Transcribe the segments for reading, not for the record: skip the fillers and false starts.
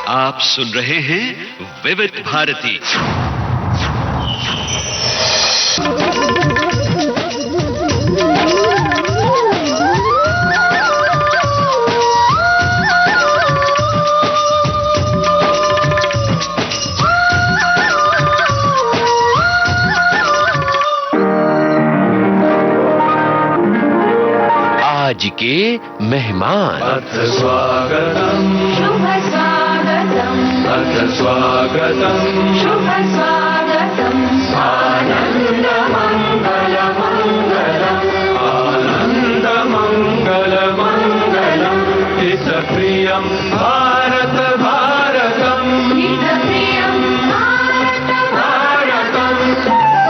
आप सुन रहे हैं विविध भारती। आज के मेहमान। अथ स्वागतम् शुभ स्वागतम् अथ स्वागतम् शुभ स्वागतम् आनन्द मङ्गल मङ्गलम् आनन्द मङ्गल मङ्गलम् हितप्रियं भारत भारतम् हितप्रियं भारत भारतम्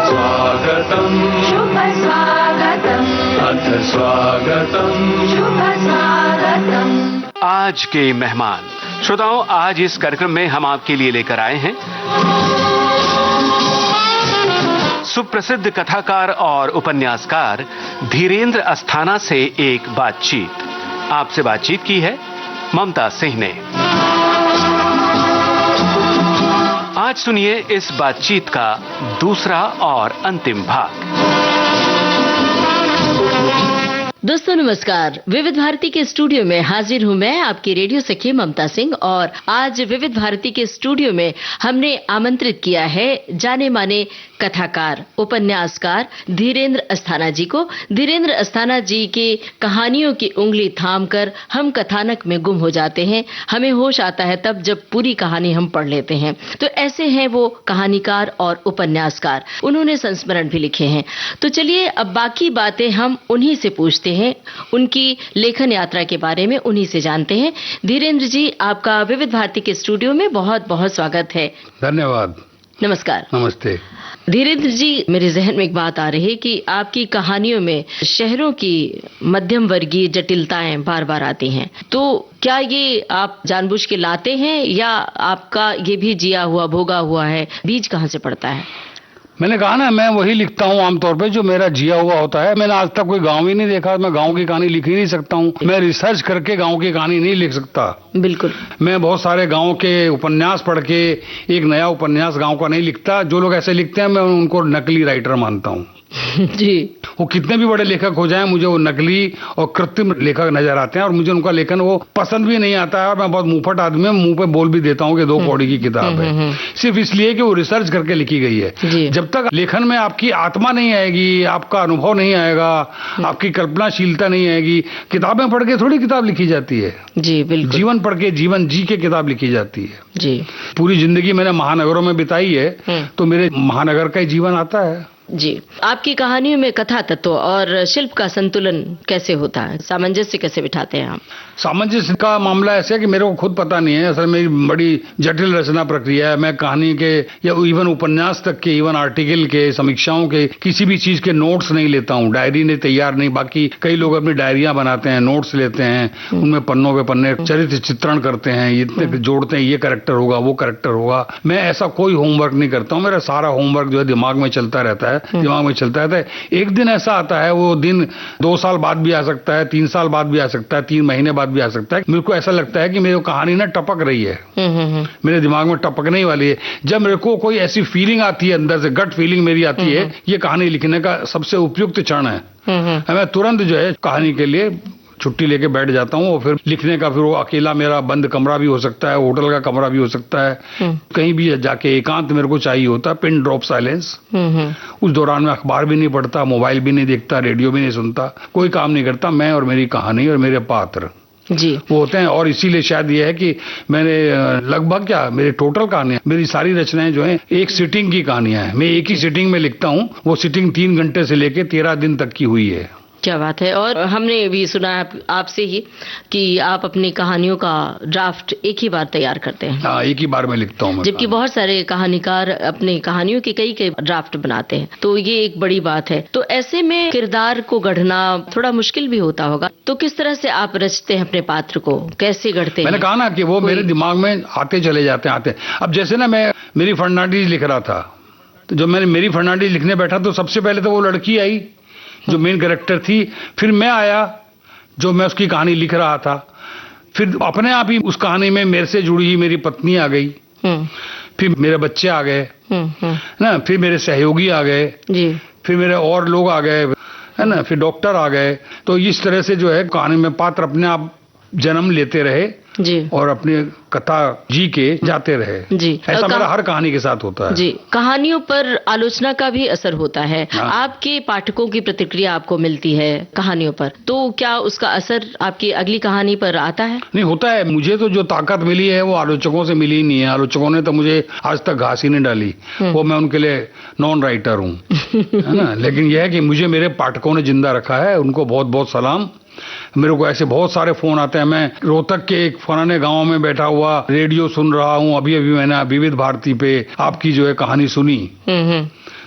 स्वागतम् शुभ स्वागतम् अथ स्वागतम् शुभ स्वागतम्। आज के मेहमान। श्रोताओं, आज इस कार्यक्रम में हम आपके लिए लेकर आए हैं सुप्रसिद्ध कथाकार और उपन्यासकार धीरेन्द्र अस्थाना से एक बातचीत। आपसे बातचीत की है ममता सिंह ने। आज सुनिए इस बातचीत का दूसरा और अंतिम भाग। दोस्तों नमस्कार। विविध भारती के स्टूडियो में हाजिर हूं मैं, आपकी रेडियो सखी ममता सिंह। और आज विविध भारती के स्टूडियो में हमने आमंत्रित किया है जाने माने कथाकार, उपन्यासकार धीरेन्द्र अस्थाना जी को। धीरेन्द्र अस्थाना जी के कहानियों की उंगली थामकर हम कथानक में गुम हो जाते हैं। हमें होश आता है तब जब पूरी कहानी हम पढ़ लेते हैं। तो ऐसे हैं वो कहानीकार और उपन्यासकार। उन्होंने संस्मरण भी लिखे हैं। तो चलिए अब बाकी बातें हम उन्हीं से पूछते हैं, उनकी लेखन यात्रा के बारे में उन्हीं से जानते हैं। धीरेन्द्र जी, आपका विविध भारती के स्टूडियो में बहुत बहुत स्वागत है। धन्यवाद। नमस्कार। नमस्ते। धीरेन्द्र जी, मेरे जहन में एक बात आ रही है कि आपकी कहानियों में शहरों की मध्यम वर्गीय जटिलताएं बार बार आती हैं। तो क्या ये आप जानबूझ के लाते हैं या आपका ये भी जिया हुआ भोगा हुआ है? बीज कहाँ से पड़ता है? मैंने कहा ना, मैं वही लिखता हूँ आमतौर पे जो मेरा जिया हुआ होता है। मैंने आज तक कोई गांव ही नहीं देखा, मैं गांव की कहानी लिख ही नहीं सकता हूँ। मैं रिसर्च करके गांव की कहानी नहीं लिख सकता। बिल्कुल। मैं बहुत सारे गांव के उपन्यास पढ़ के एक नया उपन्यास गांव का नहीं लिखता। जो लोग ऐसे लिखते हैं मैं उनको नकली राइटर मानता हूँ। जी। वो कितने भी बड़े लेखक हो जाएं, मुझे वो नकली और कृत्रिम लेखक नजर आते हैं और मुझे उनका लेखन वो पसंद भी नहीं आता है। और मैं बहुत मुंहफट आदमी हूं, मुंह पे बोल भी देता हूं कि 2 कौड़ी की किताब है, सिर्फ इसलिए कि वो रिसर्च करके लिखी गई है। जब तक लेखन में आपकी आत्मा नहीं आएगी, आपका अनुभव नहीं आएगा, आपकी कल्पनाशीलता नहीं आएगी, किताबें पढ़ के थोड़ी किताब लिखी जाती है। जी बिल्कुल। जीवन पढ़ के, जीवन जी के किताब लिखी जाती है। जी। पूरी जिंदगी मैंने महानगरों में बिताई है तो मेरे महानगर का ही जीवन आता है। जी। आपकी कहानियों में कथा तत्व और शिल्प का संतुलन कैसे होता है? सामंजस्य कैसे बिठाते हैं आप? सामंजस्य का मामला ऐसे है कि मेरे को खुद पता नहीं है। असल मेरी बड़ी जटिल रचना प्रक्रिया है। मैं कहानी के या इवन उपन्यास तक के, इवन आर्टिकल के, समीक्षाओं के, किसी भी चीज के नोट्स नहीं लेता हूँ। डायरी नहीं, तैयार नहीं। बाकी कई लोग अपनी डायरियां बनाते हैं, नोट्स लेते हैं, उनमें पन्नों पे पन्ने चरित्र चित्रण करते हैं, इतने जोड़ते हैं, ये कैरेक्टर होगा, वो कैरेक्टर होगा। मैं ऐसा कोई होमवर्क नहीं करता हूँ। मेरा सारा होमवर्क जो है दिमाग में चलता रहता है, दिमाग में चलता रहता है। एक दिन ऐसा आता है, वो दिन 2 साल बाद भी आ सकता है, 3 साल बाद भी आ सकता है, 3 महीने बाद भी आ सकता है। मेरे को ऐसा लगता है कि मेरी कहानी ना टपक रही है, मेरे दिमाग में टपकने ही वाली है। जब मेरे को कोई ऐसी फीलिंग आती है, अंदर से गट फीलिंग मेरी आती है, ये कहानी लिखने का सबसे उपयुक्त क्षण है। मैं तुरंत जो है कहानी के लिए छुट्टी लेके बैठ जाता हूँ। और फिर लिखने का, फिर वो अकेला मेरा बंद कमरा भी हो सकता है, होटल का कमरा भी हो सकता है, कहीं भी जाके एकांत मेरे को चाहिए होता है, पिन ड्रॉप साइलेंस। उस दौरान में अखबार भी नहीं पढ़ता, मोबाइल भी नहीं देखता, रेडियो भी नहीं सुनता, कोई काम नहीं करता। मैं और मेरी कहानी और मेरे पात्र जी वो होते हैं। और इसीलिए शायद ये है कि मैंने लगभग क्या, मेरी टोटल कहानियां, मेरी सारी रचनाएं जो हैं एक सिटिंग की कहानियां हैं। मैं एक ही सिटिंग में लिखता हूं। वो सिटिंग 3 घंटे से लेके 13 दिन तक की हुई है। क्या बात है। और हमने भी सुना है आपसे ही कि आप अपनी कहानियों का ड्राफ्ट एक ही बार तैयार करते हैं। हाँ, एक ही बार में लिखता हूँ। जबकि बहुत सारे कहानीकार अपनी कहानियों के कई ड्राफ्ट बनाते हैं, तो ये एक बड़ी बात है। तो ऐसे में किरदार को गढ़ना थोड़ा मुश्किल भी होता होगा। तो किस तरह से आप रचते हैं अपने पात्र को, कैसे गढ़ते हैं? मैंने कहा ना कि वो मेरे दिमाग में आते चले जाते हैं। अब जैसे ना मैं मेरी फर्नांडीज लिख रहा था, तो जब मैंने मेरी फर्नांडीज लिखने बैठा तो सबसे पहले तो वो लड़की आई जो मेन कैरेक्टर थी, फिर मैं आया जो मैं उसकी कहानी लिख रहा था। फिर अपने आप ही उस कहानी में मेरे से जुड़ी हुई मेरी पत्नी आ गई, फिर मेरे बच्चे आ गए ना, फिर मेरे सहयोगी आ गए जी, फिर मेरे और लोग आ गए है ना, फिर डॉक्टर आ गए। तो इस तरह से जो है कहानी में पात्र अपने आप जन्म लेते रहे जी, और अपनी कथा जी के जाते रहे जी। ऐसा मेरा हर कहानी के साथ होता है जी। कहानियों पर आलोचना का भी असर होता है। हाँ। आपके पाठकों की प्रतिक्रिया आपको मिलती है कहानियों पर, तो क्या उसका असर आपकी अगली कहानी पर आता है? नहीं होता है। मुझे तो जो ताकत मिली है वो आलोचकों से मिली ही नहीं है। आलोचकों ने तो मुझे आज तक घास ही नहीं डाली, वो मैं उनके लिए नॉन राइटर हूँ है ना। लेकिन यह है कि मुझे मेरे पाठकों ने जिंदा रखा है, उनको बहुत बहुत सलाम। मेरे को ऐसे बहुत सारे फोन आते हैं। मैं रोहतक के एक फलाने गांव में बैठा हुआ रेडियो सुन रहा हूँ, अभी अभी मैंने विविध भारती पे आपकी जो है कहानी सुनी।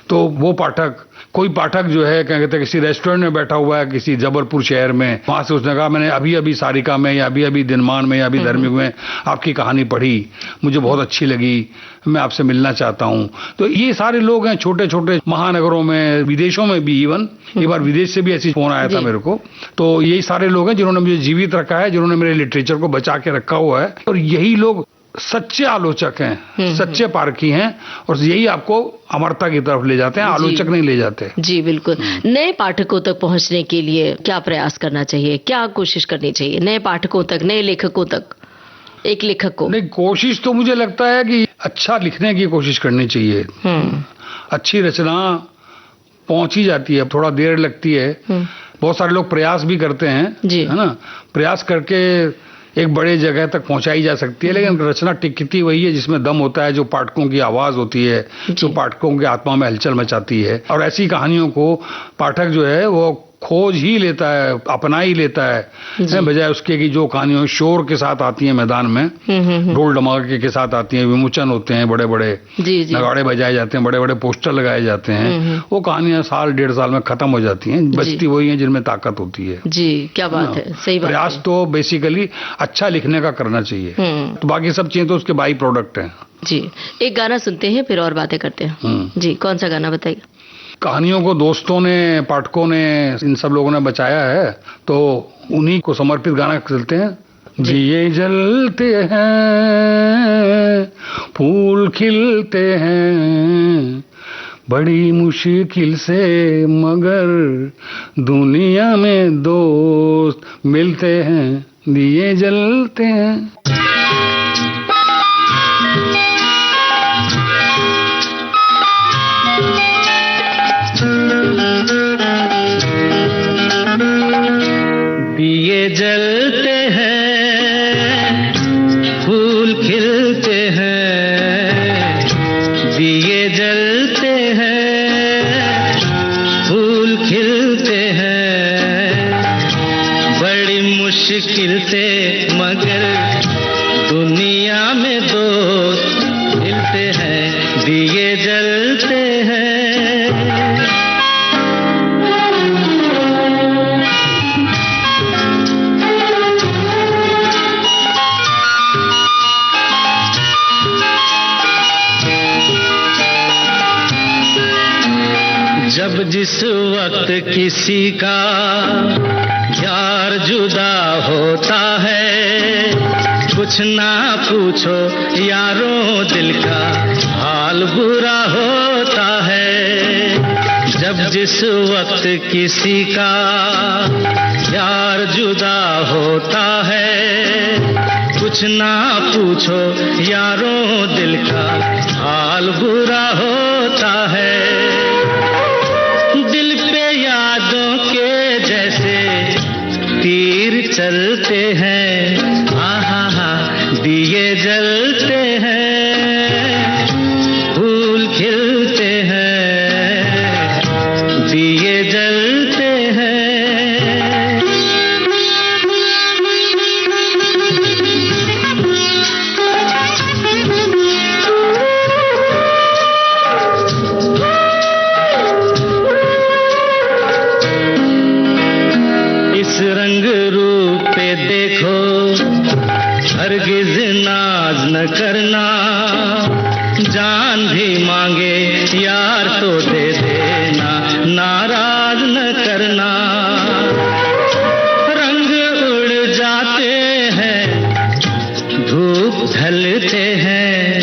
तो वो पाठक, कोई पाठक जो है कहते हैं किसी रेस्टोरेंट में बैठा हुआ है किसी जबलपुर शहर में, वहां से उसने कहा मैंने अभी अभी सारिका में या अभी अभी दिनमान में या अभी धर्मयुग में आपकी कहानी पढ़ी, मुझे बहुत अच्छी लगी, मैं आपसे मिलना चाहता हूं। तो ये सारे लोग हैं छोटे छोटे महानगरों में, विदेशों में भी, इवन एक बार विदेश से भी ऐसी फोन आया था मेरे को। तो यही सारे लोग हैं जिन्होंने मुझे जीवित रखा है, जिन्होंने मेरे लिटरेचर को बचा के रखा हुआ है। और यही लोग सच्चे आलोचक हैं, सच्चे पारखी हैं, और यही आपको अमरता की तरफ ले जाते हैं, आलोचक नहीं ले जाते। जी बिल्कुल। नए पाठकों तक पहुंचने के लिए क्या प्रयास करना चाहिए, क्या कोशिश करनी चाहिए नए पाठकों तक, नए लेखकों तक? एक लेखक को नहीं, कोशिश तो मुझे लगता है कि अच्छा लिखने की कोशिश करनी चाहिए। अच्छी रचना पहुंच ही जाती है, थोड़ा देर लगती है। बहुत सारे लोग प्रयास भी करते हैं है ना, प्रयास करके एक बड़े जगह तक पहुंचाई जा सकती है, लेकिन रचना टिकती वही है जिसमें दम होता है, जो पाठकों की आवाज होती है, जो पाठकों की आत्मा में हलचल मचाती है। और ऐसी कहानियों को पाठक जो है वो खोज ही लेता है, अपना ही लेता है, बजाय उसके कि जो कहानियां शोर के साथ आती हैं मैदान में, ढोल धमाके के साथ आती हैं, विमोचन होते हैं, बड़े बड़े नगाड़े बजाए जाते हैं, बड़े बड़े पोस्टर लगाए जाते हैं, वो कहानियां साल डेढ़ साल में खत्म हो जाती हैं। बचती वही हैं जिनमें ताकत होती है। जी, क्या बात है, सही बात। प्रयास तो बेसिकली अच्छा लिखने का करना चाहिए, तो बाकी सब चीजें तो उसके बाई प्रोडक्ट हैं। जी, एक गाना सुनते हैं फिर और बातें करते हैं। जी, कौन सा गाना बताइए? कहानियों को दोस्तों ने, पाठकों ने, इन सब लोगों ने बचाया है, तो उन्हीं को समर्पित गाना चलते हैं। दिए जलते हैं, फूल खिलते हैं, बड़ी मुश्किल से मगर दुनिया में दोस्त मिलते हैं, दिए जलते हैं। दिए जलते हैं, फूल खिलते हैं, दिए जलते हैं, फूल खिलते हैं, बड़ी मुश्किल से मगर दुनिया में दोस्त मिलते हैं, दिए जलते हैं। जब जिस वक्त किसी का यार जुदा होता है, कुछ ना पूछो यारों दिल का हाल बुरा होता है। जब जिस वक्त किसी का यार जुदा होता है, कुछ ना पूछो यारों दिल का हाल बुरा होता है। दिल पे यादों के जैसे तीर चलते हैं, हा हा दिए जलते हैं, फूल खिलते हैं, दिए जलते हैं। रंग रूप पे देखो, हरगिज नाज न करना, जान भी मांगे यार तो दे देना, नाराज न करना। रंग उड़ जाते हैं ढलते हैं,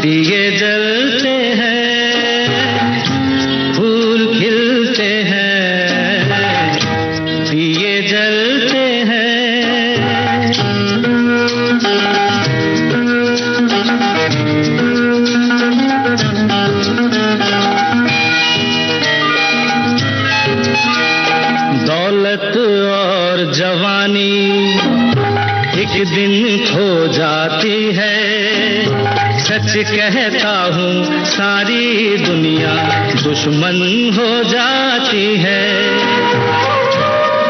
दिए जलते हैं, फूल खिलते हैं, दिए जलते हैं। दौलत और जवानी एक दिन खो जाती है, सच कहता हूँ सारी दुनिया दुश्मन हो जाती है।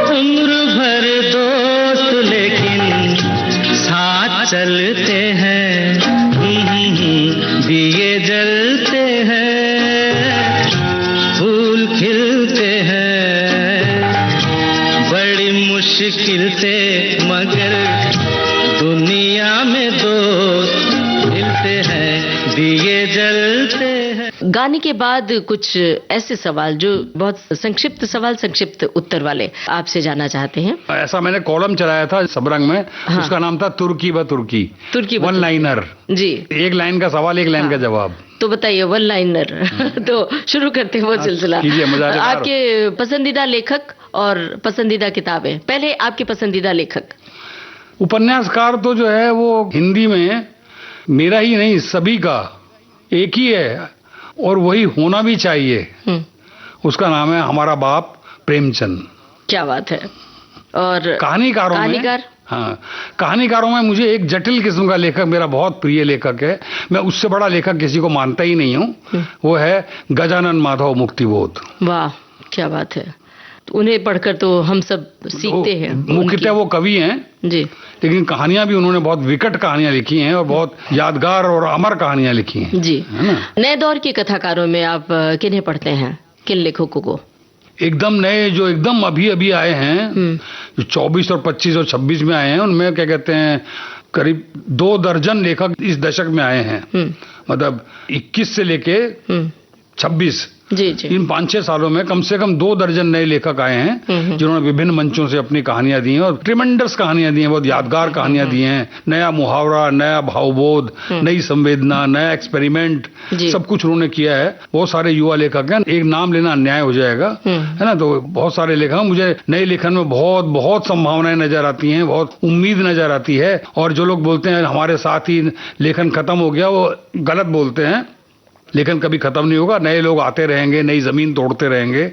उम्र भर दोस्त लेकिन साथ चलते हैं, दिए जलते हैं, फूल खिलते हैं, बड़ी मुश्किल से मगर दुनिया में दोस्त मिलते हैं, दिए जलते हैं। गाने के बाद कुछ ऐसे सवाल जो बहुत संक्षिप्त सवाल संक्षिप्त उत्तर वाले आपसे जानना चाहते हैं। ऐसा मैंने कॉलम चलाया था सबरंग में, हाँ। उसका नाम था तुर्की ब तुर्की, तुर्की ब वन लाइनर। जी, एक लाइन का सवाल, एक लाइन हाँ। का जवाब। तो बताइए वन लाइनर। तो शुरू करते हैं वो सिलसिला। कीजिए, मजेदार। आपके पसंदीदा लेखक और पसंदीदा किताबें। पहले आपके पसंदीदा लेखक। उपन्यासकार तो जो है वो हिंदी में मेरा ही नहीं सभी का एक ही है, और वही होना भी चाहिए। उसका नाम है हमारा बाप प्रेमचंद। क्या बात है। और कहानीकारों में, हाँ, कहानीकारों में मुझे एक जटिल किस्म का लेखक मेरा बहुत प्रिय लेखक है, मैं उससे बड़ा लेखक किसी को मानता ही नहीं हूँ, वो है गजानन माधव मुक्तिबोध। वाह, क्या बात है। उन्हें पढ़कर तो हम सब सीखते हैं। मुख्यतः वो कवि हैं जी, लेकिन कहानियां भी उन्होंने बहुत विकट कहानियां लिखी हैं और बहुत यादगार और अमर कहानियां लिखी हैं। जी, है ना। नए दौर के कथाकारों में आप किन्हें पढ़ते हैं, किन लेखकों को? एकदम नए जो एकदम अभी अभी आए हैं, जो 24 और 25 और 26 में आए हैं, उनमें क्या कहते हैं करीब 2 दर्जन लेखक इस दशक में आए हैं। मतलब 21 से लेके 26, जी जी, इन 5-6 सालों में कम से कम 2 दर्जन नए लेखक आए हैं जिन्होंने विभिन्न मंचों से अपनी कहानियां दी हैं और ट्रिमेंडस कहानियां दी हैं, बहुत यादगार कहानियां दी हैं। नया मुहावरा, नया भावबोध, नई संवेदना, नया एक्सपेरिमेंट, सब कुछ उन्होंने किया है। बहुत सारे युवा लेखक हैं, एक नाम लेना अन्याय हो जाएगा, है ना। तो बहुत सारे लेखक, मुझे नए लेखन में बहुत बहुत संभावनाएं नजर आती हैं, बहुत उम्मीद नजर आती है। और जो लोग बोलते हैं हमारे साथ ही लेखन खत्म हो गया, वो गलत बोलते हैं। लेकिन कभी खत्म नहीं होगा, नए लोग आते रहेंगे, नई जमीन तोड़ते रहेंगे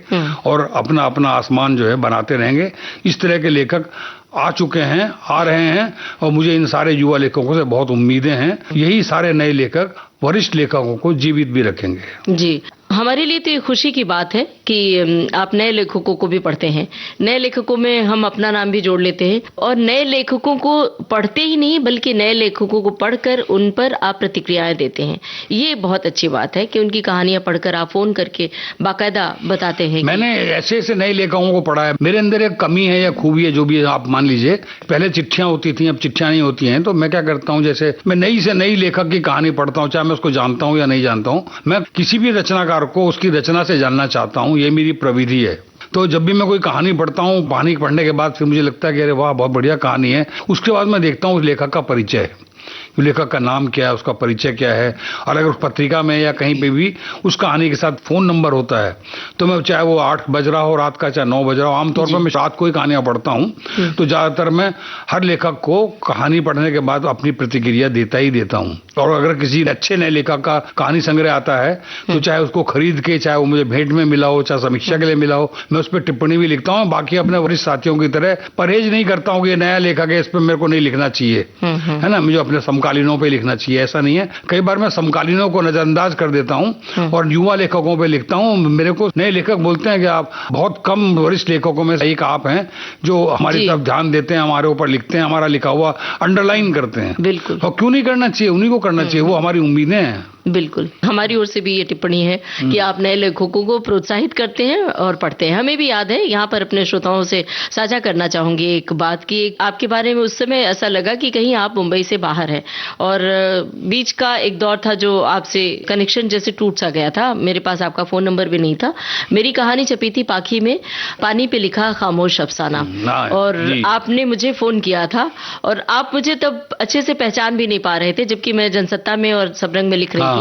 और अपना अपना आसमान जो है बनाते रहेंगे। इस तरह के लेखक आ चुके हैं, आ रहे हैं, और मुझे इन सारे युवा लेखकों से बहुत उम्मीदें हैं। यही सारे नए लेखक वरिष्ठ लेखकों को जीवित भी रखेंगे। जी, हमारे लिए तो ये खुशी की बात है कि आप नए लेखकों को भी पढ़ते हैं। नए लेखकों में हम अपना नाम भी जोड़ लेते हैं, और नए लेखकों को पढ़ते ही नहीं बल्कि नए लेखकों को पढ़कर उन पर आप प्रतिक्रियाएं देते हैं। ये बहुत अच्छी बात है कि उनकी कहानियां पढ़कर आप फोन करके बाकायदा बताते हैं। मैंने ऐसे ऐसे नए लेखकों को पढ़ा है। मेरे अंदर एक कमी है या खूबी है, जो भी आप मान लीजिए। पहले चिट्ठियां होती थी, अब चिट्ठियां नहीं होती हैं। तो मैं क्या करता हूं, जैसे मैं नई से नई लेखक की कहानी पढ़ता हूं, चाहे मैं उसको जानता हूं या नहीं जानता हूं, मैं किसी भी रचनाकार को उसकी रचना से जानना चाहता हूं। ये मेरी प्रविधि है। तो जब भी मैं कोई कहानी पढ़ता हूं, कहानी पढ़ने के बाद फिर मुझे लगता है कि अरे वाह, बहुत बढ़िया कहानी है। उसके बाद मैं देखता हूं उस लेखक का परिचय, लेखक का नाम क्या है, उसका परिचय क्या है, और अगर उस पत्रिका में या कहीं पे भी उस कहानी के साथ फोन नंबर होता है, तो मैं चाहे वो 8 बज रहा हो रात का, चाहे 9 बज रहा हो, आमतौर पर मैं रात को ही कहानियां पढ़ता हूं। तो ज्यादातर मैं हर लेखक को कहानी पढ़ने के बाद अपनी प्रतिक्रिया देता ही देता हूं। और अगर किसी अच्छे नए लेखक का कहानी संग्रह आता है, तो चाहे उसको खरीद के, चाहे वो मुझे भेंट में मिला हो, चाहे समीक्षा के लिए मिला हो, मैं उस पर टिप्पणी भी लिखता हूँ। बाकी अपने वरिष्ठ साथियों की तरह परहेज नहीं करता हूँ कि ये नया लेखक है, इस पर मेरे को नहीं लिखना चाहिए, है ना। मुझे अपने समकालीनों पे लिखना चाहिए, ऐसा नहीं है। कई बार मैं समकालीनों को नजरअंदाज कर देता हूं और युवा लेखकों पे लिखता हूं। मेरे को नए लेखक बोलते हैं कि आप बहुत कम वरिष्ठ लेखकों में एक आप हैं जो हमारी तरफ ध्यान देते हैं, हमारे ऊपर लिखते हैं, हमारा लिखा हुआ अंडरलाइन करते हैं। बिल्कुल। और क्यों नहीं करना चाहिए, उन्हीं को करना चाहिए, वो हमारी उम्मीदें हैं। बिल्कुल, हमारी ओर से भी ये टिप्पणी है कि आप नए लेखकों को प्रोत्साहित करते हैं और पढ़ते हैं। हमें भी याद है, यहाँ पर अपने श्रोताओं से साझा करना चाहूंगी एक बात की, आपके बारे में उस समय ऐसा लगा कि कहीं आप मुंबई से बाहर हैं और बीच का एक दौर था जो आपसे कनेक्शन जैसे टूट सा गया था। मेरे पास आपका फोन नंबर भी नहीं था। मेरी कहानी छपी थी पाखी में, पानी पे लिखा खामोश अफसाना, और आपने मुझे फोन किया था और आप मुझे तब अच्छे से पहचान भी नहीं पा रहे थे, जबकि मैं जनसत्ता में और सबरंग में लिख रही थी।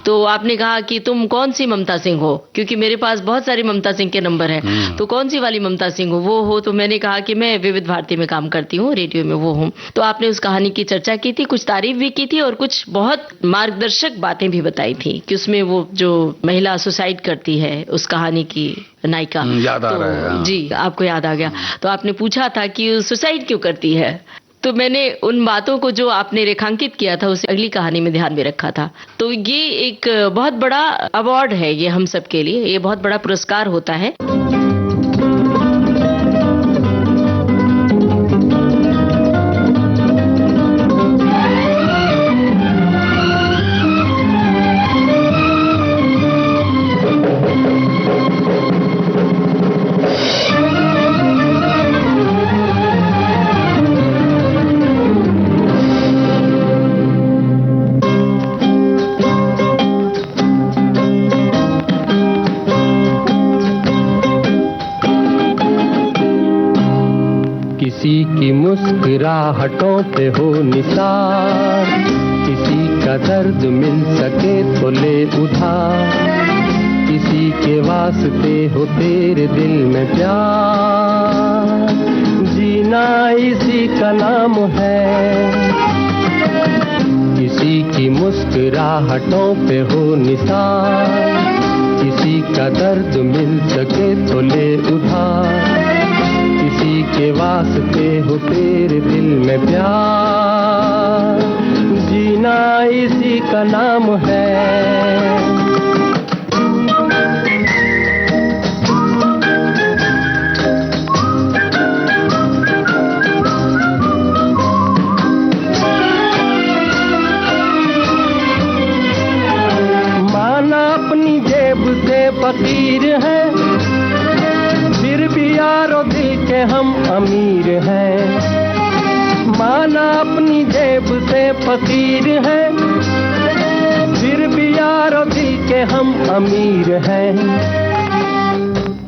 तो आपने कहा कि तुम कौन सी ममता सिंह हो, क्योंकि मेरे पास बहुत सारी ममता सिंह के नंबर हैं, तो कौन सी वाली ममता सिंह हो, वो हो? तो मैंने कहा कि मैं विविध भारती में काम करती हूँ, रेडियो में वो हूँ। तो आपने उस कहानी की चर्चा की थी, कुछ तारीफ भी की थी और कुछ बहुत मार्गदर्शक बातें भी बताई थी कि उसमें वो जो महिला सुसाइड करती है उस कहानी की नायिका, याद आ रहा है। जी, आपको याद आ गया। तो आपने पूछा था कि सुसाइड क्यों करती है, तो मैंने उन बातों को जो आपने रेखांकित किया था उसे अगली कहानी में ध्यान में रखा था। तो ये एक बहुत बड़ा अवार्ड है ये हम सब के लिए, ये बहुत बड़ा पुरस्कार होता है। किसी की मुस्कुराहटों पे हो निसार, किसी का दर्द मिल सके तो ले उधार, किसी के वास्ते हो तेरे दिल में प्यार, जीना इसी का नाम है। किसी की मुस्कुराहटों पे हो निसार, किसी का दर्द मिल सके तो ले उधार, किसी के वास्ते हो तेरे दिल में प्यार, जीना इसी का नाम है। माना अपनी जेब से फकीर है, फिर भी यारो दिल के हम अमीर हैं। माना अपनी जेब से फकीर है, फिर भी यारो दिल के हम अमीर हैं।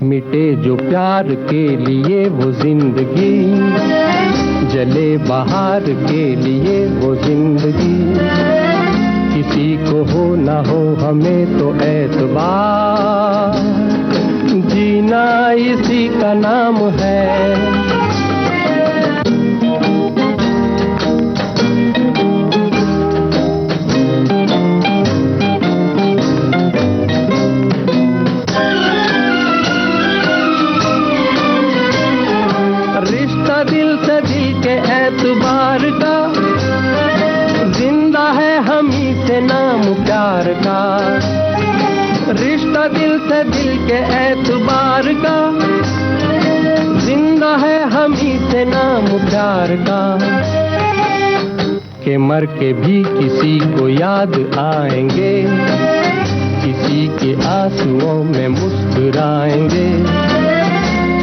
मिटे जो प्यार के लिए वो जिंदगी, जले बहार के लिए वो जिंदगी, किसी को हो ना हो हमें तो एतबार, जीना इसी का नाम है। रिश्ता दिल से दिल के एतबार का, जिंदा है हम ही से नाम प्यार का। रिश्ता दिल से दिल के एतबार का, जिंदा है हम ही से नाम प्यार का। के मर के भी किसी को याद आएंगे, किसी के आंसुओं में मुस्कुराएंगे,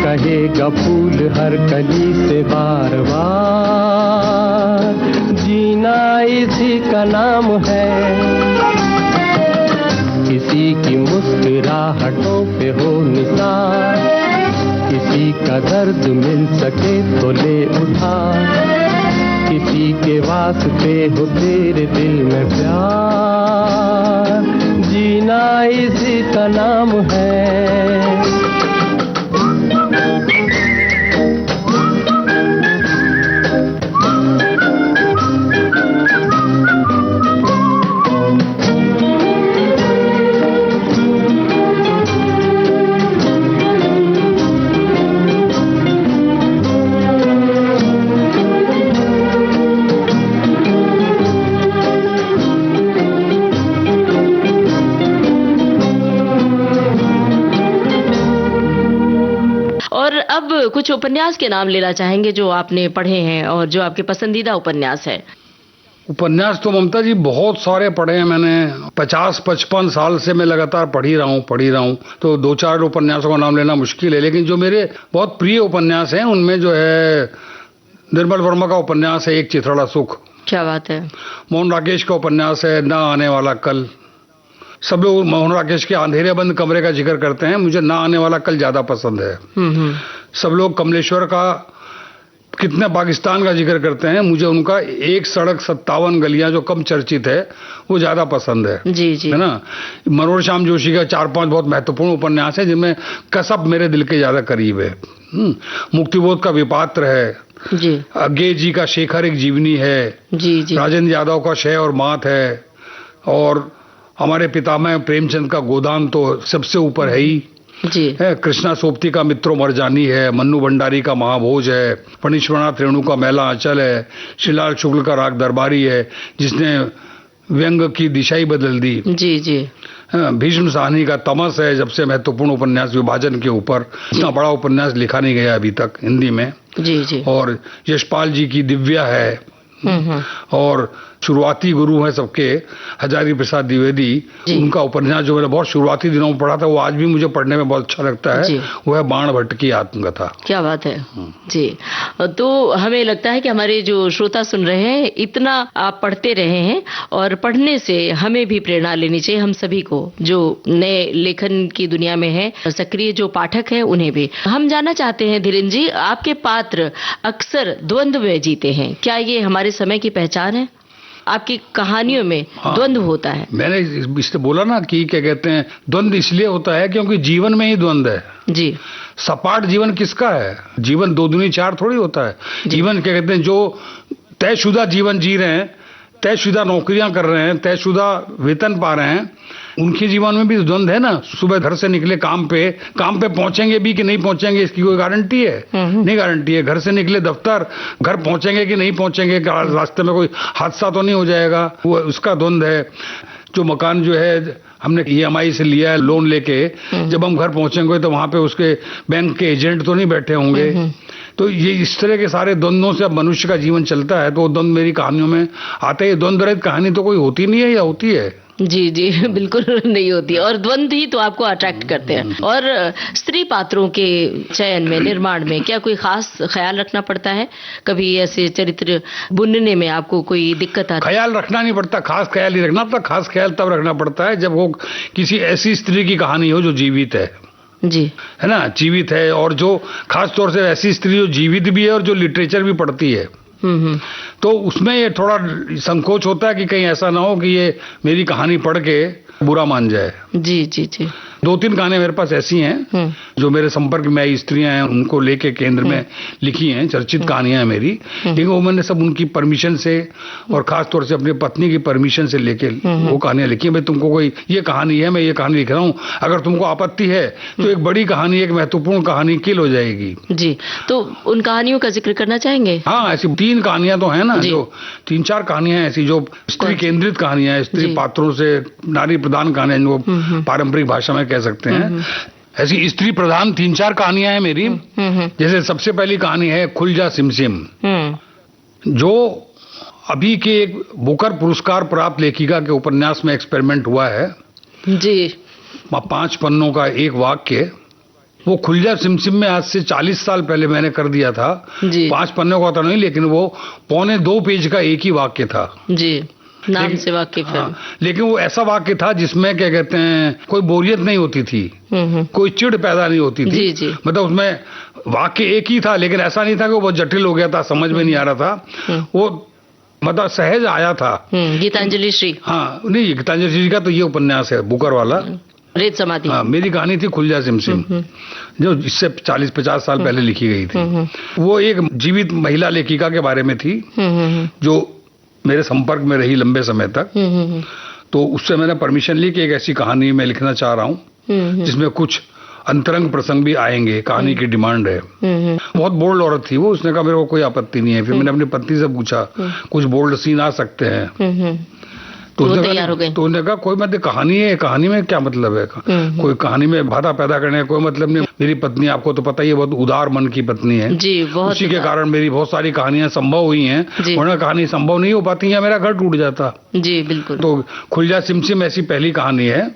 कहेगा फूल हर कली से बार बार, जीना इसी का नाम है। किसी की मुस्कुराहटों पे हो निसार, किसी का दर्द मिल सके तो ले उधार, किसी के वास्ते हो तेरे दिल में प्यार, जीना इसी का नाम है। अब कुछ उपन्यास के नाम लेना चाहेंगे जो आपने पढ़े हैं और जो आपके पसंदीदा उपन्यास है। उपन्यास तो ममता जी बहुत सारे पढ़े हैं मैंने। 50-55 साल से मैं लगातार पढ़ ही रहा हूँ। तो 2-4 उपन्यासों का नाम लेना मुश्किल है, लेकिन जो मेरे बहुत प्रिय उपन्यास हैं उनमें जो है निर्मल वर्मा का उपन्यास है एक चिथड़ा सुख। क्या बात है। मोहन राकेश का उपन्यास है ना आने वाला कल। सब लोग मोहन राकेश के अंधेरे बंद कमरे का जिक्र करते हैं, मुझे ना आने वाला कल ज्यादा पसंद है। सब लोग कमलेश्वर का कितने पाकिस्तान का जिक्र करते हैं, मुझे उनका एक सड़क 57 गलियां जो कम चर्चित है वो ज्यादा पसंद है। जी जी। है ना। मनोहर श्याम जोशी का 4-5 बहुत महत्वपूर्ण उपन्यास है जिनमें कसब मेरे दिल के ज्यादा करीब है। मुक्तिबोध का विपात्र है जी। अज्ञे जी का शेखर एक जीवनी है जी जी। राजेंद्र यादव का शय और मात है, और हमारे पितामह प्रेमचंद का गोदान तो सबसे ऊपर है ही जी। है। कृष्णा सोपती का मित्रों मरजानी है, मन्नू भंडारी का महाभोज है, फणीश्वरनाथ रेणु का मैला आंचल है, श्रीलाल शुक्ल का राग दरबारी है जिसने व्यंग की दिशा ही बदल दी। जी जी। भीष्म साहनी का तमस है सबसे महत्वपूर्ण उपन्यास विभाजन के ऊपर, इतना बड़ा उपन्यास लिखा नहीं गया अभी तक हिंदी में। जी जी। और यशपाल जी की दिव्या है, और शुरुआती गुरु हैं सबके हजारी प्रसाद द्विवेदी, उनका उपन्यास जो मैंने बहुत शुरुआती दिनों में पढ़ा था वो आज भी मुझे पढ़ने में बहुत अच्छा लगता है, वो है बाण भट्ट की आत्मकथा। क्या बात है जी। तो हमें लगता है कि हमारे जो श्रोता सुन रहे हैं इतना आप पढ़ते रहे हैं, और पढ़ने से हमें भी प्रेरणा लेनी चाहिए, हम सभी को जो नए लेखन की दुनिया में है सक्रिय जो पाठक हैं उन्हें भी। हम जानना चाहते हैं धीरेन्द्र जी, आपके पात्र अक्सर द्वंद्व में जीते हैं, क्या ये हमारे समय की पहचान है? आपकी कहानियों में द्वंद्व होता है। मैंने इससे बोला ना कि क्या कहते हैं द्वंद्व इसलिए होता है क्योंकि जीवन में ही द्वंद्व है जी। सपाट जीवन किसका है? जीवन 2 दूनी 4 थोड़ी होता है। जीवन क्या कहते हैं जो तयशुदा जीवन जी रहे हैं, तयशुदा नौकरियां कर रहे हैं, तयशुदा वेतन पा रहे हैं, उनके जीवन में भी द्वंद्व है ना। सुबह घर से निकले काम पे पहुंचेंगे भी कि नहीं पहुंचेंगे इसकी कोई गारंटी है? नहीं गारंटी है। घर से निकले दफ्तर, घर पहुंचेंगे कि नहीं पहुंचेंगे, रास्ते में कोई हादसा तो नहीं हो जाएगा, वो उसका द्वंद्व है। जो मकान जो है हमने EMI से लिया है लोन लेके, जब हम घर पहुंचेंगे तो वहां पे उसके बैंक के एजेंट तो नहीं बैठे होंगे। तो ये इस तरह के सारे द्वंद्वों से अब मनुष्य का जीवन चलता है। तो द्वंद्व मेरी कहानियों में आते हैं। द्वंद्व रहित कहानी तो कोई होती नहीं है या होती है? जी जी बिल्कुल नहीं होती, और द्वंद्व ही तो आपको अट्रैक्ट करते हैं। और स्त्री पात्रों के चयन में, निर्माण में क्या कोई खास ख्याल रखना पड़ता है? कभी ऐसे चरित्र बुनने में आपको कोई दिक्कत आती है? ख्याल रखना नहीं पड़ता, खास ख्याल ही रखना पड़ता। खास ख्याल तब रखना पड़ता है जब वो किसी ऐसी स्त्री की कहानी हो जो जीवित है जी, है ना, जीवित है, और जो खास तौर से ऐसी स्त्री जो जीवित भी है और जो लिटरेचर भी पढ़ती है। तो उसमें ये थोड़ा संकोच होता है कि कहीं ऐसा ना हो कि ये मेरी कहानी पढ़ के बुरा मान जाए। जी जी जी। 2-3 कहानियां मेरे पास ऐसी हैं जो मेरे संपर्क में आई स्त्रियां हैं उनको लेके केंद्र में लिखी हैं, चर्चित कहानियां हैं मेरी, लेकिन वो मैंने सब उनकी परमिशन से और खास तौर से अपनी पत्नी की परमिशन से लेके वो कहानियां लिखी हैं। भाई तुमको कोई ये कहानी है, मैं ये कहानी लिख रहा हूँ, अगर तुमको आपत्ति है तो एक बड़ी कहानी, एक महत्वपूर्ण कहानी किल हो जाएगी। जी, तो उन कहानियों का जिक्र करना चाहेंगे? हाँ, ऐसी 3 कहानियां तो है ना, जो 3-4 कहानियां हैं ऐसी जो स्त्री केंद्रित कहानियां हैं, स्त्री पात्रों से नारी प्रधान कहानियां जिनको पारंपरिक भाषा में कह सकते हैं, ऐसी स्त्री प्रधान 3-4 कहानियां हैं मेरी। जैसे सबसे पहली कहानी है खुल जा सिमसिम, जो अभी के एक बुकर पुरस्कार प्राप्त लेखिका के उपन्यास में एक्सपेरिमेंट हुआ है जी। 5 पन्नों का एक वाक्य, वो खुल जा सिमसिम में आज से 40 साल पहले मैंने कर दिया था। 5 पन्नों का तो नहीं, लेकिन वो 1.25 पेज का एक ही वाक्य था जी, नाम से वाकिफ है। लेकिन वो ऐसा वाक्य था जिसमें क्या कहते हैं कोई बोरियत नहीं होती थी, कोई चिढ़ पैदा नहीं होती थी। जी। मतलब उसमें वाक्य एक ही था, लेकिन ऐसा नहीं था कि वो बहुत जटिल हो गया था, समझ में नहीं आ रहा था, वो मतलब सहज आया था। गीतांजलि श्री, हाँ नहीं, गीतांजलि श्री का तो ये उपन्यास है बुकर वाला, रेत समाधि। हाँ, मेरी कहानी थी खुल जा सिमसिम, जो इससे 40-50 साल पहले लिखी गई थी। वो एक जीवित महिला लेखिका के बारे में थी जो मेरे संपर्क में रही लंबे समय तक। तो उससे मैंने परमिशन ली कि एक ऐसी कहानी मैं लिखना चाह रहा हूँ जिसमें कुछ अंतरंग प्रसंग भी आएंगे, कहानी की डिमांड है। बहुत बोल्ड औरत थी वो, उसने कहा मेरे को कोई आपत्ति नहीं है। फिर मैंने अपनी पत्नी से पूछा कुछ बोल्ड सीन आ सकते हैं, तो वो तैयार हो गए। तो उन्होंने कहा कोई मतलब कहानी है, कहानी में क्या मतलब है, कोई कहानी में बाधा पैदा करने का कोई मतलब नहीं। मेरी पत्नी आपको तो पता ही है बहुत उदार मन की पत्नी है जी, बहुत उसी के कारण मेरी बहुत सारी कहानियां संभव हुई हैं, वरना कहानी संभव नहीं हो पाती है, मेरा घर टूट जाता। जी बिल्कुल। तो खुल जा सिमसिम ऐसी पहली कहानी है।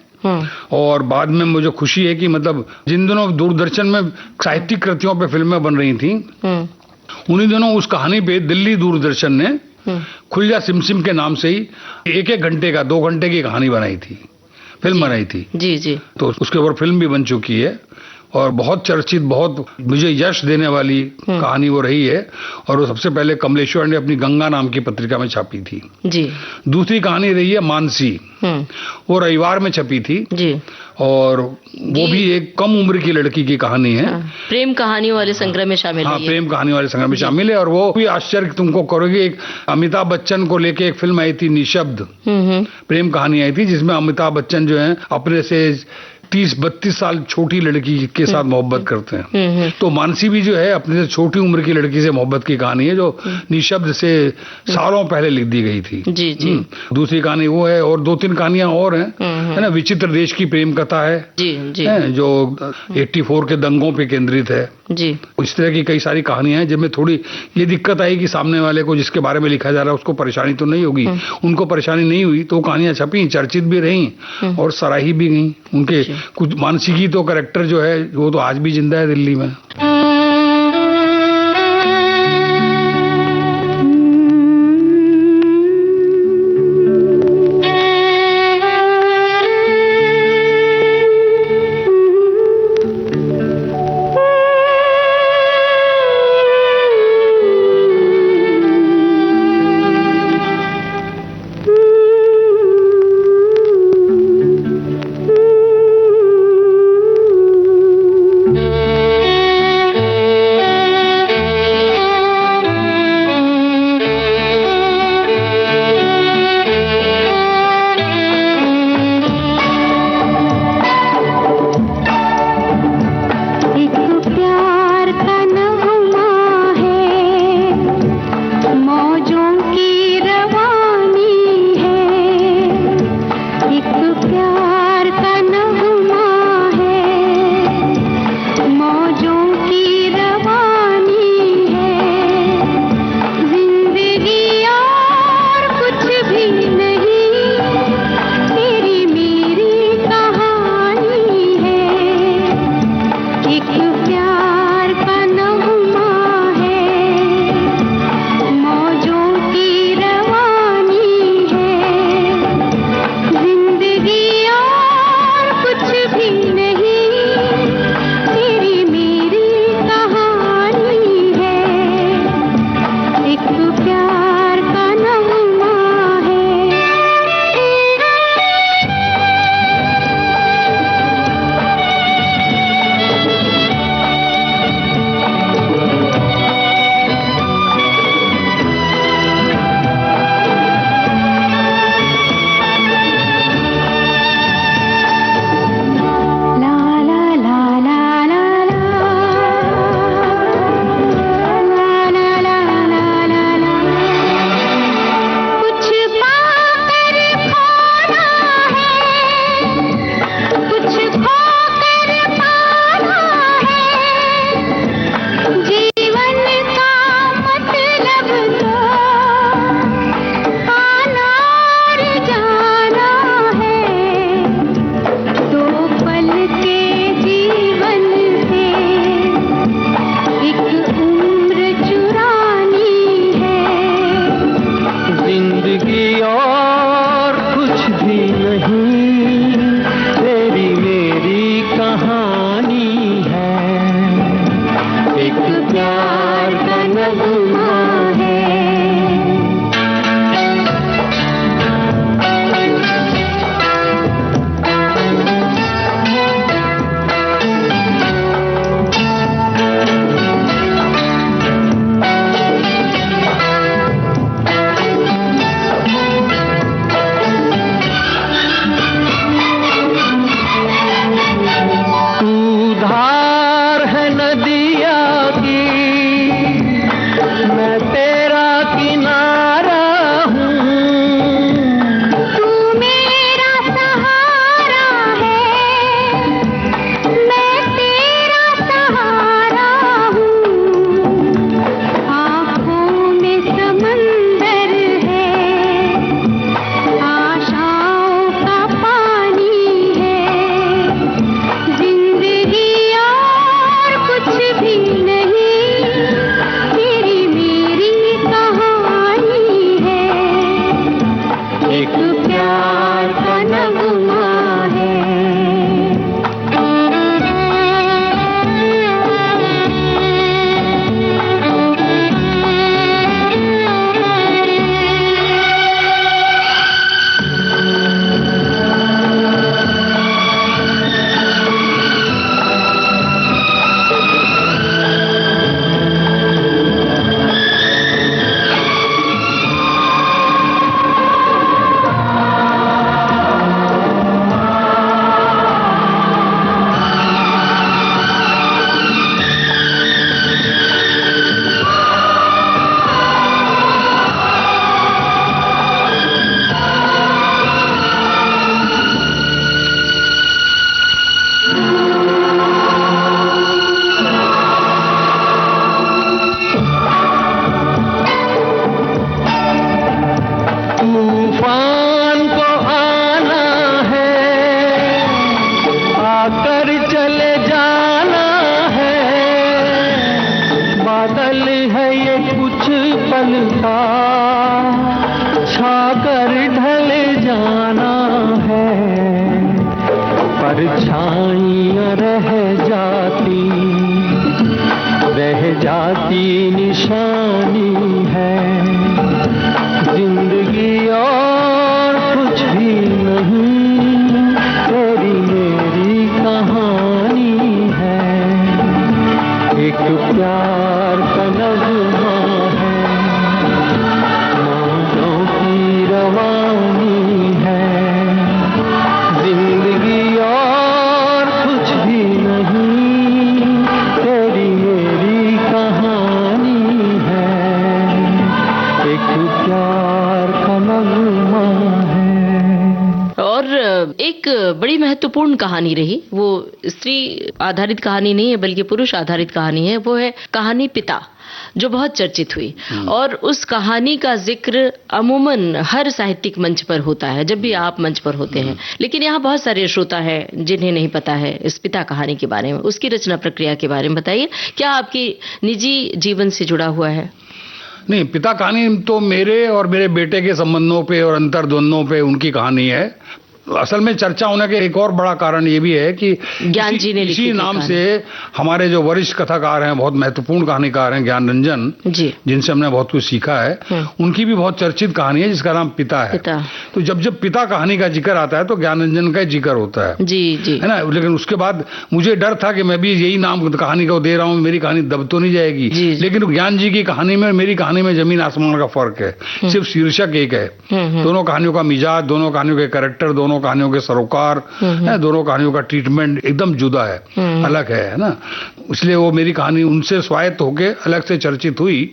और बाद में मुझे खुशी है कि मतलब जिन दिनों दूरदर्शन में साहित्यिक कृतियों पे फिल्में बन रही थी, उन्हीं दिनों उस कहानी पे दिल्ली दूरदर्शन ने खुल जा सिमसिम के नाम से ही 1-1 घंटे का 2 घंटे की कहानी बनाई थी, फिल्म बनाई थी। जी जी। तो उसके ऊपर फिल्म भी बन चुकी है और बहुत चर्चित, बहुत मुझे यश देने वाली कहानी वो रही है। और वो सबसे पहले कमलेश्वर ने अपनी गंगा नाम की पत्रिका में छापी थी। जी। दूसरी कहानी रही है मानसी, वो रविवार में छपी थी जी। और वो भी एक कम उम्र की लड़की की कहानी है। प्रेम कहानियों वाले संग्रह में शामिल है। हाँ, प्रेम कहानी वाले संग्रह में शामिल है। और वो भी आश्चर्य तुमको करोगे, एक अमिताभ बच्चन को लेके एक फिल्म आई थी निशब्द, प्रेम कहानी आई थी जिसमें अमिताभ बच्चन जो है अपने से 30-32 साल छोटी लड़की के साथ मोहब्बत करते हैं। तो मानसी भी जो है अपने से छोटी उम्र की लड़की से मोहब्बत की कहानी है, जो निशब्द से सालों पहले लिख दी गई थी। जी जी। दूसरी कहानी वो है और 2-3 कहानियां और हैं, है ना। विचित्र देश की प्रेम कथा है जी जी, जो 84 के दंगों पे केंद्रित है जी। इस तरह की कई सारी कहानियां हैं जिनमें थोड़ी ये दिक्कत आई कि सामने वाले को जिसके बारे में लिखा जा रहा है उसको परेशानी तो नहीं होगी। उनको परेशानी नहीं हुई तो कहानियां छपी, चर्चित भी रहीं और सराही भी गई। उनके कुछ मानसी की तो कैरेक्टर जो है वो तो आज भी जिंदा है दिल्ली में। परछाइयाँ रह जाती निशानी है जिंदगी और कुछ भी नहीं, तेरी मेरी कहानी है, एक प्यार का नगमा है, मौजों की रवानी है, जिंदगी और कुछ भी नहीं, तेरी मेरी कहानी है, एक प्यार का नगमा है। और एक बड़ी महत्वपूर्ण कहानी रही, वो स्त्री आधारित कहानी नहीं है बल्कि पुरुष आधारित कहानी है, वो है कहानी पिता, जो बहुत चर्चित हुई। और उस कहानी का जिक्र अमूमन हर साहित्यिक मंच पर होता है जब भी आप मंच पर होते हैं, लेकिन यहाँ बहुत सारे श्रोता हैं जिन्हें नहीं पता है इस पिता कहानी के बारे में, उसकी रचना प्रक्रिया के बारे में बताइए। क्या आपकी निजी जीवन से जुड़ा हुआ है? नहीं, पिता कहानी तो मेरे और मेरे बेटे के संबंधों पे और अंतर्द्वंदों पे उनकी कहानी है। असल में चर्चा होने का एक और बड़ा कारण ये भी है कि ज्ञान जी ने लिखी इसी नाम से हमारे जो वरिष्ठ कथाकार हैं, बहुत महत्वपूर्ण कहानीकार हैं, ज्ञान रंजन जी, जिनसे हमने बहुत कुछ सीखा है, उनकी भी बहुत चर्चित कहानी है जिसका नाम पिता है। तो जब जब पिता कहानी का जिक्र आता है तो ज्ञान रंजन का जिक्र होता है जी जी, है ना। लेकिन उसके बाद मुझे डर था कि मैं भी यही नाम कहानी को दे रहा हूँ, मेरी कहानी दब तो नहीं जाएगी। लेकिन ज्ञान जी की कहानी में मेरी कहानी में जमीन आसमान का फर्क है, सिर्फ शीर्षक एक है। दोनों कहानियों का मिजाज, दोनों कहानियों के कैरेक्टर, दोनों कहानियों के सरोकार, दोनों कहानियों का ट्रीटमेंट एकदम जुदा है, अलग है ना। इसलिए वो मेरी कहानी उनसे स्वायत्त होके अलग से चर्चित हुई।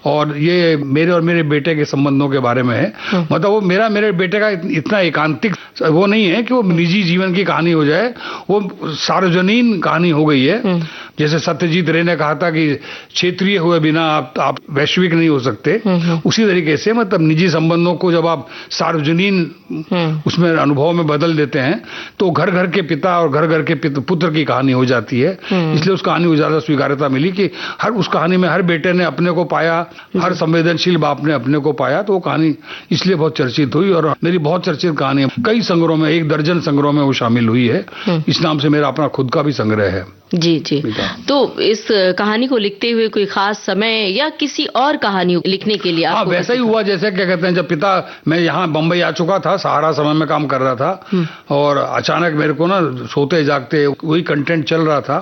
और ये मेरे और मेरे बेटे के संबंधों के बारे में है। मतलब वो मेरे बेटे का इतना एकांतिक वो नहीं है कि वो निजी जीवन की कहानी हो जाए, वो सार्वजनीन कहानी हो गई है। जैसे सत्यजीत रे ने कहा था कि क्षेत्रीय हुए बिना आप वैश्विक नहीं हो सकते, उसी तरीके से मतलब निजी संबंधों को जब आप सार्वजनीन उसमें अनुभव में बदल देते हैं तो घर घर के पिता और घर घर के पुत्र की कहानी हो जाती है। इसलिए उस कहानी को ज्यादा स्वीकार्यता मिली कि उस कहानी में हर बेटे ने अपने को पाया, हर संवेदनशील बाप ने अपने को पाया, तो वो कहानी इसलिए बहुत चर्चित हुई। और मेरी बहुत चर्चित कहानी है, कई संग्रहों में, 1 दर्जन संग्रहों में वो शामिल हुई है। इस नाम से मेरा अपना खुद का भी संग्रह है। जी जी। तो इस कहानी को लिखते हुए कोई खास समय या किसी और कहानी लिखने के लिए आपको? वैसा ही हुआ जैसे क्या कहते हैं, जब पिता, मैं यहाँ बम्बई आ चुका था, सहारा समय में काम कर रहा था, और अचानक मेरे को ना सोते जागते वही कंटेंट चल रहा था।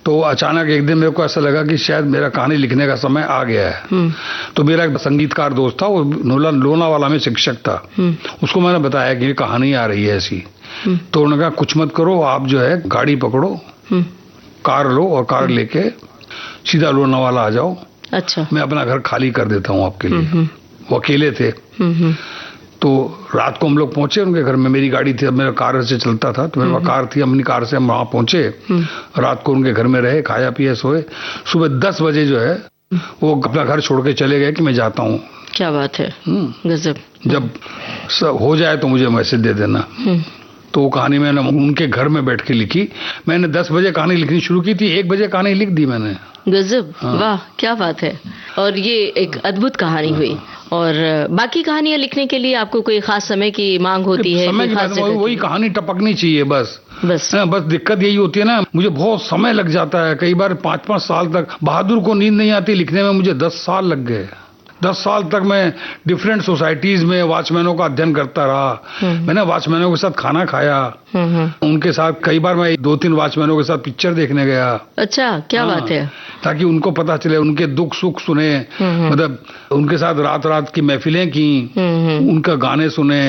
तो अचानक एक दिन मेरे को ऐसा लगा कि शायद मेरा कहानी लिखने का समय आ गया है। तो मेरा एक संगीतकार दोस्त था, वो लोनावाला में शिक्षक था, उसको मैंने बताया कि कहानी आ रही है ऐसी। तो उन्होंने कहा कुछ मत करो, आप जो है गाड़ी पकड़ो, कार लो और कार लेके सीधा लोनावाला आ जाओ। अच्छा, मैं अपना घर खाली कर देता हूँ आपके लिए। वो अकेले थे। तो रात को हम लोग पहुंचे उनके घर में, मेरी गाड़ी थी, मेरा कार से चलता था, तो मेरे पास कार थी, अपनी कार से हम वहां पहुंचे। रात को उनके घर में रहे, खाया पिया, सोए। सुबह 10 बजे जो है वो अपना घर छोड़ के चले गए कि मैं जाता हूँ। क्या बात है, गजब। जब हो जाए तो मुझे मैसेज दे देना। तो वो कहानी मैंने उनके घर में बैठ के लिखी। मैंने 10 बजे कहानी लिखनी शुरू की थी, 1 बजे कहानी लिख दी मैंने। गजब, वाह क्या बात है। और ये एक अद्भुत कहानी हुई। और बाकी कहानियां लिखने के लिए आपको कोई खास समय की मांग होती है? समय की वही कहानी टपकनी चाहिए बस। बस दिक्कत यही होती है ना, मुझे बहुत समय लग जाता है, कई बार 5-5 साल तक। बहादुर को नींद नहीं आती लिखने में, मुझे 10 साल लग गए। 10 साल तक मैं डिफरेंट सोसाइटीज में वॉचमैनों का अध्ययन करता रहा। मैंने वॉचमैनों के साथ खाना खाया, उनके साथ कई बार मैं 2-3 वॉचमैनों के साथ पिक्चर देखने गया। अच्छा, क्या बात है। ताकि उनको पता चले, उनके दुख सुख सुने, मतलब उनके साथ रात रात की महफिलें की, उनका गाने सुने,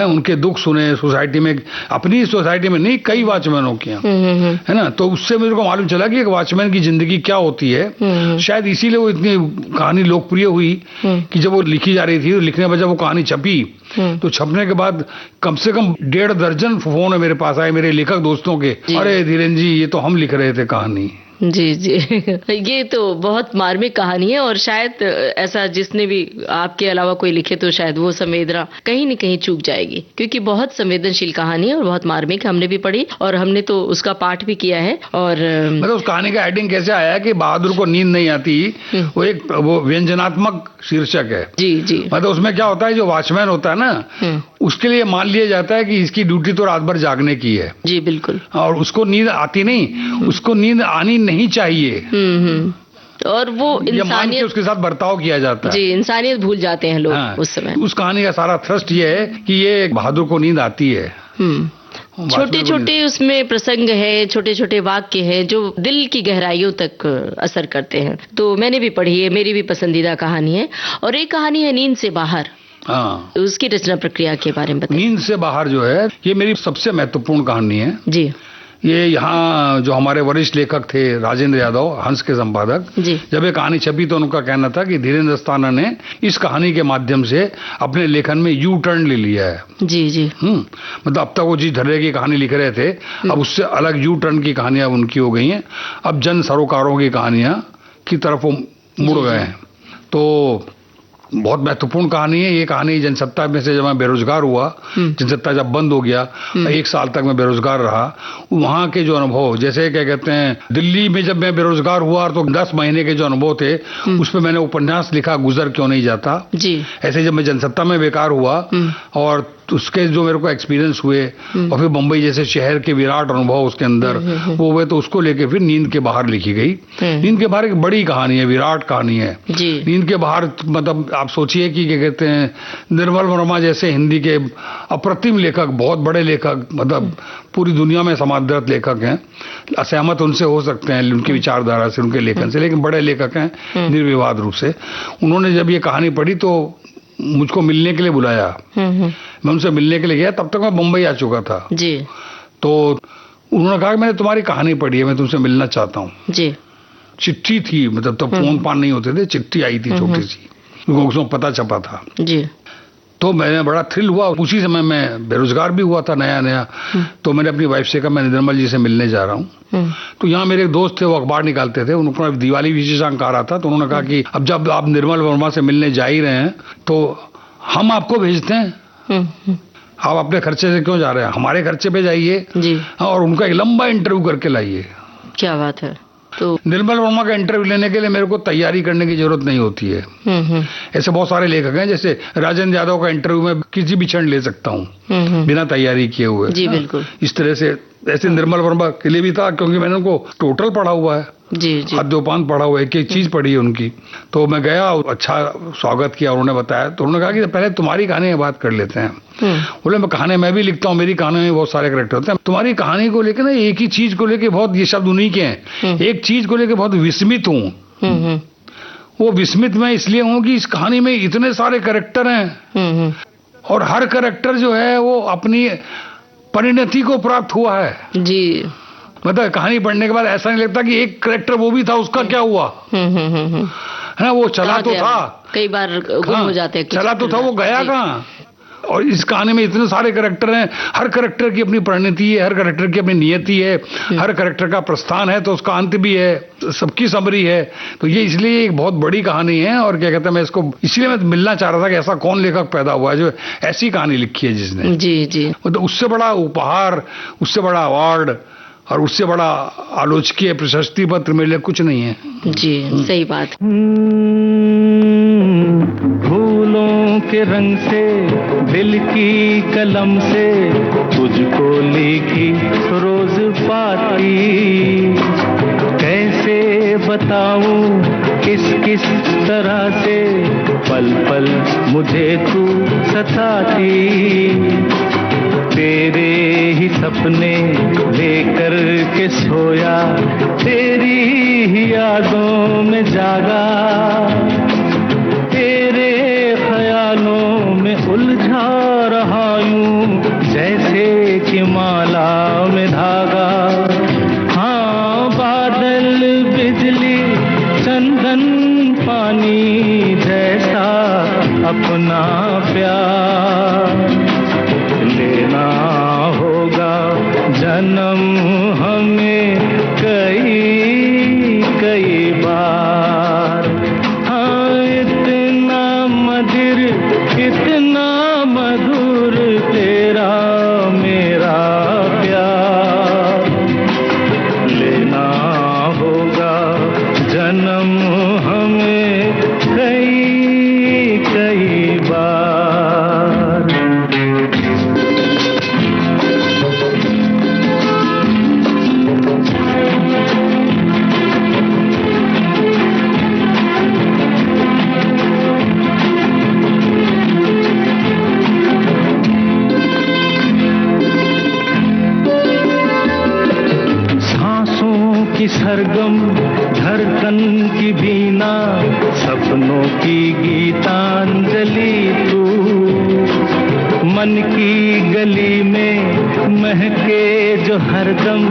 उनके दुख सुने। सोसाइटी में, अपनी सोसाइटी में नहीं, कई वॉचमैनों की, है ना। तो उससे मेरे को मालूम चला कि एक वॉचमैन की जिंदगी क्या होती है। शायद इसीलिए वो इतनी कहानी लोकप्रिय हुई कि जब वो लिखी जा रही थी, लिखने पर जब वो कहानी छपी, तो छपने के बाद कम से कम 1.5 दर्जन फोन है मेरे पास आए मेरे लेखक दोस्तों के। अरे धीरेन्द्र जी, ये तो हम लिख रहे थे कहानी। जी जी ये तो बहुत मार्मिक कहानी है और शायद ऐसा जिसने भी आपके अलावा कोई लिखे तो शायद वो संवेदना कहीं न कहीं चूक जाएगी, क्योंकि बहुत संवेदनशील कहानी है और बहुत मार्मिक। हमने भी पढ़ी और हमने तो उसका पाठ भी किया है। और मतलब उस कहानी का हेडिंग कैसे आया कि बहादुर को नींद नहीं आती, वो व्यंजनात्मक शीर्षक है। जी जी मतलब उसमें क्या होता है, जो वॉचमैन होता है ना, उसके लिए मान लिया जाता है कि इसकी ड्यूटी तो रात भर जागने की है। जी बिल्कुल। और उसको नींद आती नहीं, उसको नींद आनी नहीं चाहिए। और वो इंसानियत, उसके साथ बर्ताव किया जाता है। जी, इंसानियत भूल जाते हैं लोग उस समय। उस कहानी का सारा थ्रस्ट ये है कि ये बहादुर को नींद आती है। छोटे छोटे उसमें प्रसंग है, छोटे छोटे वाक्य है जो दिल की गहराइयों तक असर करते हैं। तो मैंने भी पढ़ी है, मेरी भी पसंदीदा कहानी है। और एक कहानी है नींद से बाहर। हाँ, उसकी रचना प्रक्रिया के बारे में बताइए। नींद से बाहर जो है, ये मेरी सबसे महत्वपूर्ण कहानी है जी। ये यहाँ जो हमारे वरिष्ठ लेखक थे राजेंद्र यादव, हंस के संपादक, जब ये कहानी छपी तो उनका कहना था कि धीरेन्द्र अस्थाना ने इस कहानी के माध्यम से अपने लेखन में यू टर्न ले लिया है। जी जी। मतलब अब तक वो जी धर्रे की कहानी लिख रहे थे, अब उससे अलग यू टर्न की कहानियां उनकी हो गई हैं। अब जन सरोकारों की कहानियां की तरफ वो मुड़ गए हैं। तो बहुत महत्वपूर्ण कहानी है ये कहानी। जनसत्ता में से जब मैं बेरोजगार हुआ, जनसत्ता जब बंद हो गया, 1 साल तक मैं बेरोजगार रहा, वहां के जो अनुभव, जैसे क्या कहते हैं, दिल्ली में जब मैं बेरोजगार हुआ तो 10 महीने के जो अनुभव थे उस पर मैंने उपन्यास लिखा, गुजर क्यों नहीं जाता जी। ऐसे जब मैं जनसत्ता में बेकार हुआ और उसके जो मेरे को एक्सपीरियंस हुए और फिर मुंबई जैसे शहर के विराट अनुभव उसके अंदर वो हुए, तो उसको लेके फिर नींद के बाहर लिखी गई। नींद के बाहर एक बड़ी कहानी है, विराट कहानी है नींद के बाहर। मतलब आप सोचिए कि क्या कहते हैं, निर्मल वर्मा जैसे हिंदी के अप्रतिम लेखक, बहुत बड़े लेखक, मतलब पूरी दुनिया में समादृत लेखक हैं, असहमत उनसे हो सकते हैं उनकी विचारधारा से, उनके लेखन से, लेकिन बड़े लेखक हैं निर्विवाद रूप से। उन्होंने जब ये कहानी पढ़ी तो मुझको मिलने के लिए बुलाया। मैं उनसे मिलने के लिए गया, तब तक मैं मुंबई आ चुका था जी। तो उन्होंने कहा कि मैंने तुम्हारी कहानी पढ़ी है, मैं तुमसे मिलना चाहता हूँ जी। चिट्ठी थी, मतलब तब फोन पान नहीं होते थे, चिट्ठी आई थी छोटी सी, क्योंकि उसमें पता छपा था जी। तो मैंने बड़ा थ्रिल हुआ। उसी समय मैं बेरोजगार भी हुआ था नया नया। तो मैंने अपनी वाइफ से कहा मैं निर्मल जी से मिलने जा रहा हूँ। तो यहाँ मेरे एक दोस्त थे, वो अखबार निकालते थे, उनको दिवाली विशेषांक आ रहा था, तो उन्होंने कहा कि अब जब आप निर्मल वर्मा से मिलने जा ही रहे हैं तो हम आपको भेजते हैं, आप अपने खर्चे से क्यों जा रहे हैं, हमारे खर्चे पे जाइए जी। और उनका एक लंबा इंटरव्यू करके लाइए। क्या बात है। तो निर्मल वर्मा का इंटरव्यू लेने के लिए मेरे को तैयारी करने की जरूरत नहीं होती है। ऐसे बहुत सारे लेखक हैं, जैसे राजेंद्र यादव का इंटरव्यू में किसी भी क्षण ले सकता हूँ बिना तैयारी किए हुए जी। बिल्कुल इस तरह से ऐसे निर्मल वर्मा के लिए भी था, क्योंकि मैंने उनको टोटल पढ़ा हुआ है जी जी। आद्योपांत पढ़ा हुआ है, एक चीज पढ़ी है उनकी। तो मैं गया, अच्छा स्वागत किया, उन्होंने बताया। तो उन्होंने कहा कि पहले तुम्हारी कहानी में बात कर लेते हैं। बोले मैं कहानी मैं भी लिखता हूँ, मेरी कहानी में बहुत सारे कैरेक्टर होते हैं, तुम्हारी कहानी को लेकर ना एक ही चीज को लेकर बहुत, ये शब्द उन्हीं के हैं, एक चीज को लेकर बहुत विस्मित हूँ। वो विस्मित मैं इसलिए हूँ कि इस कहानी में इतने सारे कैरेक्टर हैं और हर कैरेक्टर जो है वो अपनी परिणति को प्राप्त हुआ है जी। मतलब कहानी पढ़ने के बाद ऐसा नहीं लगता कि एक कैरेक्टर वो भी था, उसका क्या हुआ है ना, वो चला तो था, कई बार गुम हो जाते हैं, चला तो था, वो गया कहाँ। और इस कहानी में इतने सारे कैरेक्टर हैं, हर कैरेक्टर की अपनी परिणति है, हर कैरेक्टर की अपनी नियति है, हर कैरेक्टर का प्रस्थान है तो उसका अंत भी है, सबकी समरी है। तो ये इसलिए एक बहुत बड़ी कहानी है। और क्या कहते हैं, मैं इसको इसलिए मैं मिलना चाह रहा था कि ऐसा कौन लेखक पैदा हुआ है जो ऐसी कहानी लिखी है जिसने जी जी। तो उससे बड़ा उपहार, उससे बड़ा अवार्ड और उससे बड़ा आलोचकीय प्रशस्ति पत्र मेरे लिए कुछ नहीं है जी। सही बात। फूलों के रंग से, दिल की कलम से तुझको लिखी रोज पाती, कैसे बताऊं किस किस तरह से पल पल मुझे तू सताती। तेरे ही सपने लेकर के सोया, तेरी ही यादों में जागा, तेरे ख्यालों में उलझा रहा यूं जैसे कि माला में धागा। हाँ बादल बिजली चंदन पानी जैसा अपना प्यार लेना होगा जन्म हमें कई की सरगम धड़कन की बीना, सपनों की गीतांजलि तू। मन की गली में महके जो हरदम,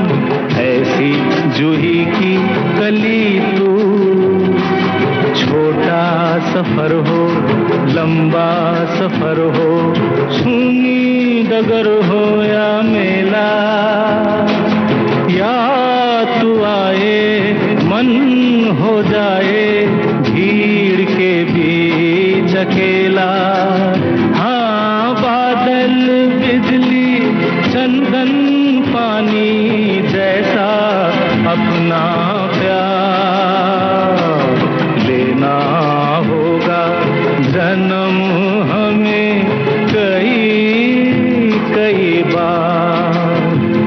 ऐसी जूही की कली तू। छोटा सफर हो, लंबा सफर हो, सूनी डगर हो या मेला, या तू आए मन हो जाए भीड़ के बीच अकेला। हाँ, बादल बिजली चंदन पानी जैसा अपना प्यार लेना होगा जन्म हमें कई कई बार।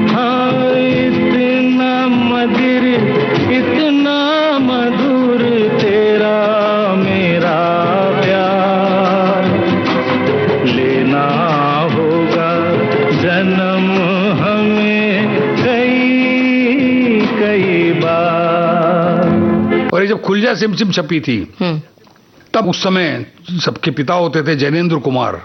हाँ, इतना मधुर, इतना मधुर तेरा मेरा प्यार, लेना होगा जन्म हमें कई कई बार। और ये जब खुल जा सिम छपी थी, तब उस समय सबके पिता होते थे जैनेंद्र कुमार।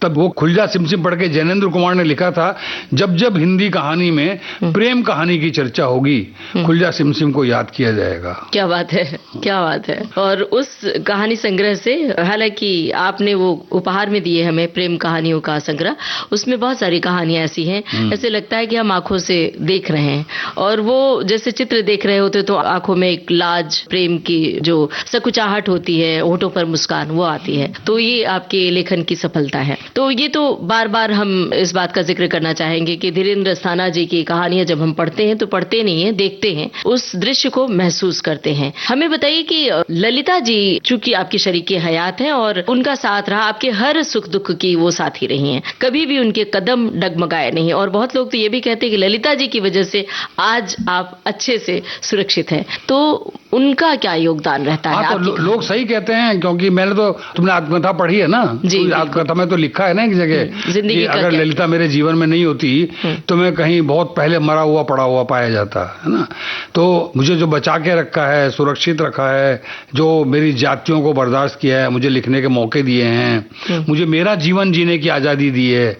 तब वो खुल जा सिम पढ़ के जैनेंद्र कुमार ने लिखा था, जब जब हिंदी कहानी में प्रेम कहानी की चर्चा होगी, खुल जा सिम को याद किया जाएगा। क्या बात है, क्या बात है। और उस कहानी संग्रह से, हालांकि आपने वो उपहार में दिए हमें प्रेम कहानियों का संग्रह, उसमें बहुत सारी कहानियां ऐसी हैं, ऐसे लगता है कि हम आंखों से देख रहे हैं, और वो जैसे चित्र देख रहे होते तो आंखों में एक लाज, प्रेम की जो सकुचाहट होती है, होठों पर मुस्कान वो आती है। तो ये आपके लेखन की सफलता है। तो ये तो बार बार हम इस बात का जिक्र करना चाहेंगे कि धीरेन्द्र अस्थाना जी की कहानियां जब हम पढ़ते हैं तो पढ़ते नहीं है, देखते हैं, उस दृश्य को महसूस करते हैं। हमें बताइए कि ललिता जी चूंकि आपकी शरीके हयात हैं और उनका साथ रहा, आपके हर सुख दुख की वो साथी रही हैं, कभी भी उनके कदम डगमगाए नहीं, और बहुत लोग तो ये भी कहते हैं कि ललिता जी की वजह से आज आप अच्छे से सुरक्षित हैं। तो उनका क्या योगदान रहता है? तो लोग सही कहते हैं, क्योंकि मैंने तो, तुमने आत्मकथा पढ़ी है ना, जी, आत्मकथा में तो लिखा है ना एक जगह, जिंदगी अगर ललिता मेरे जीवन में नहीं होती तो मैं कहीं बहुत पहले मरा हुआ पड़ा हुआ पाया जाता, है ना। तो मुझे जो बचा के रखा है, सुरक्षित रखा है, जो मेरी जातियों को बर्दाश्त किया है, मुझे लिखने के मौके दिए हैं, मुझे मेरा जीवन जीने की आजादी दी है,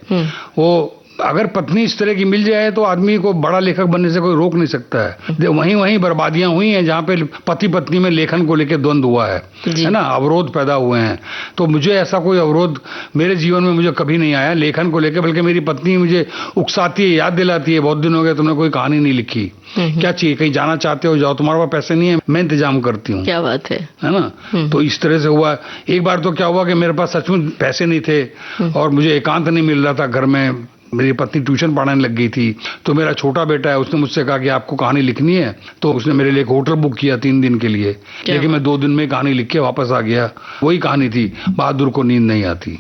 वो अगर पत्नी इस तरह की मिल जाए तो आदमी को बड़ा लेखक बनने से कोई रोक नहीं सकता है। वहीं बर्बादियां हुई हैं जहाँ पे पति पत्नी में लेखन को लेकर द्वंद हुआ है ना, अवरोध पैदा हुए हैं। तो मुझे ऐसा कोई अवरोध मेरे जीवन में मुझे कभी नहीं आया लेखन को लेकर, बल्कि मेरी पत्नी मुझे उकसाती है, याद दिलाती है, बहुत दिन हो गए तुमने कोई कहानी नहीं लिखी, क्या चाहिए, कहीं जाना चाहते हो जाओ, तुम्हारे पास पैसे नहीं है, मैं इंतजाम करती हूँ। क्या बात है ना। तो इस तरह से हुआ। एक बार तो क्या हुआ कि मेरे पास सचमुच पैसे नहीं थे और मुझे एकांत नहीं मिल रहा था घर में, मेरी पत्नी ट्यूशन पढ़ाने लग गई थी, तो मेरा छोटा बेटा है, उसने मुझसे कहा कि आपको कहानी लिखनी है, तो उसने मेरे लिए एक होटल बुक किया 3 दिन के लिए, लेकिन मैं 2 दिन में कहानी लिख के वापस आ गया। वही कहानी थी, बहादुर को नींद नहीं आती।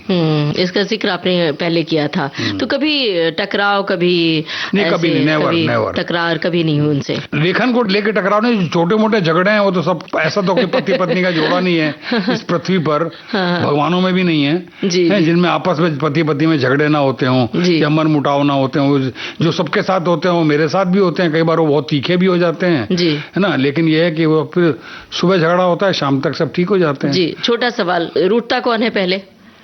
इसका जिक्र आपने पहले किया था। तो कभी टकराव, कभी नहीं, कभी नहीं, नेवर टकरार कभी नहीं हुई उनसे? लेखन को लेकर टकराव नहीं, छोटे मोटे झगड़े हैं वो तो सब, ऐसा तो कोई पति पत्नी का जोड़ा नहीं है इस पृथ्वी पर, भगवानों में भी नहीं है जिनमें आपस में पति पत्नी में झगड़े ना होते हों या मन मुटाव ना होते हैं। जो सबके साथ होते हैं वो मेरे साथ भी होते हैं, कई बार वो बहुत तीखे भी हो जाते हैं, है ना, लेकिन ये है कि वो फिर सुबह झगड़ा होता है, शाम तक सब ठीक हो जाते हैं। जी, छोटा सवाल, रूठता कौन है पहले?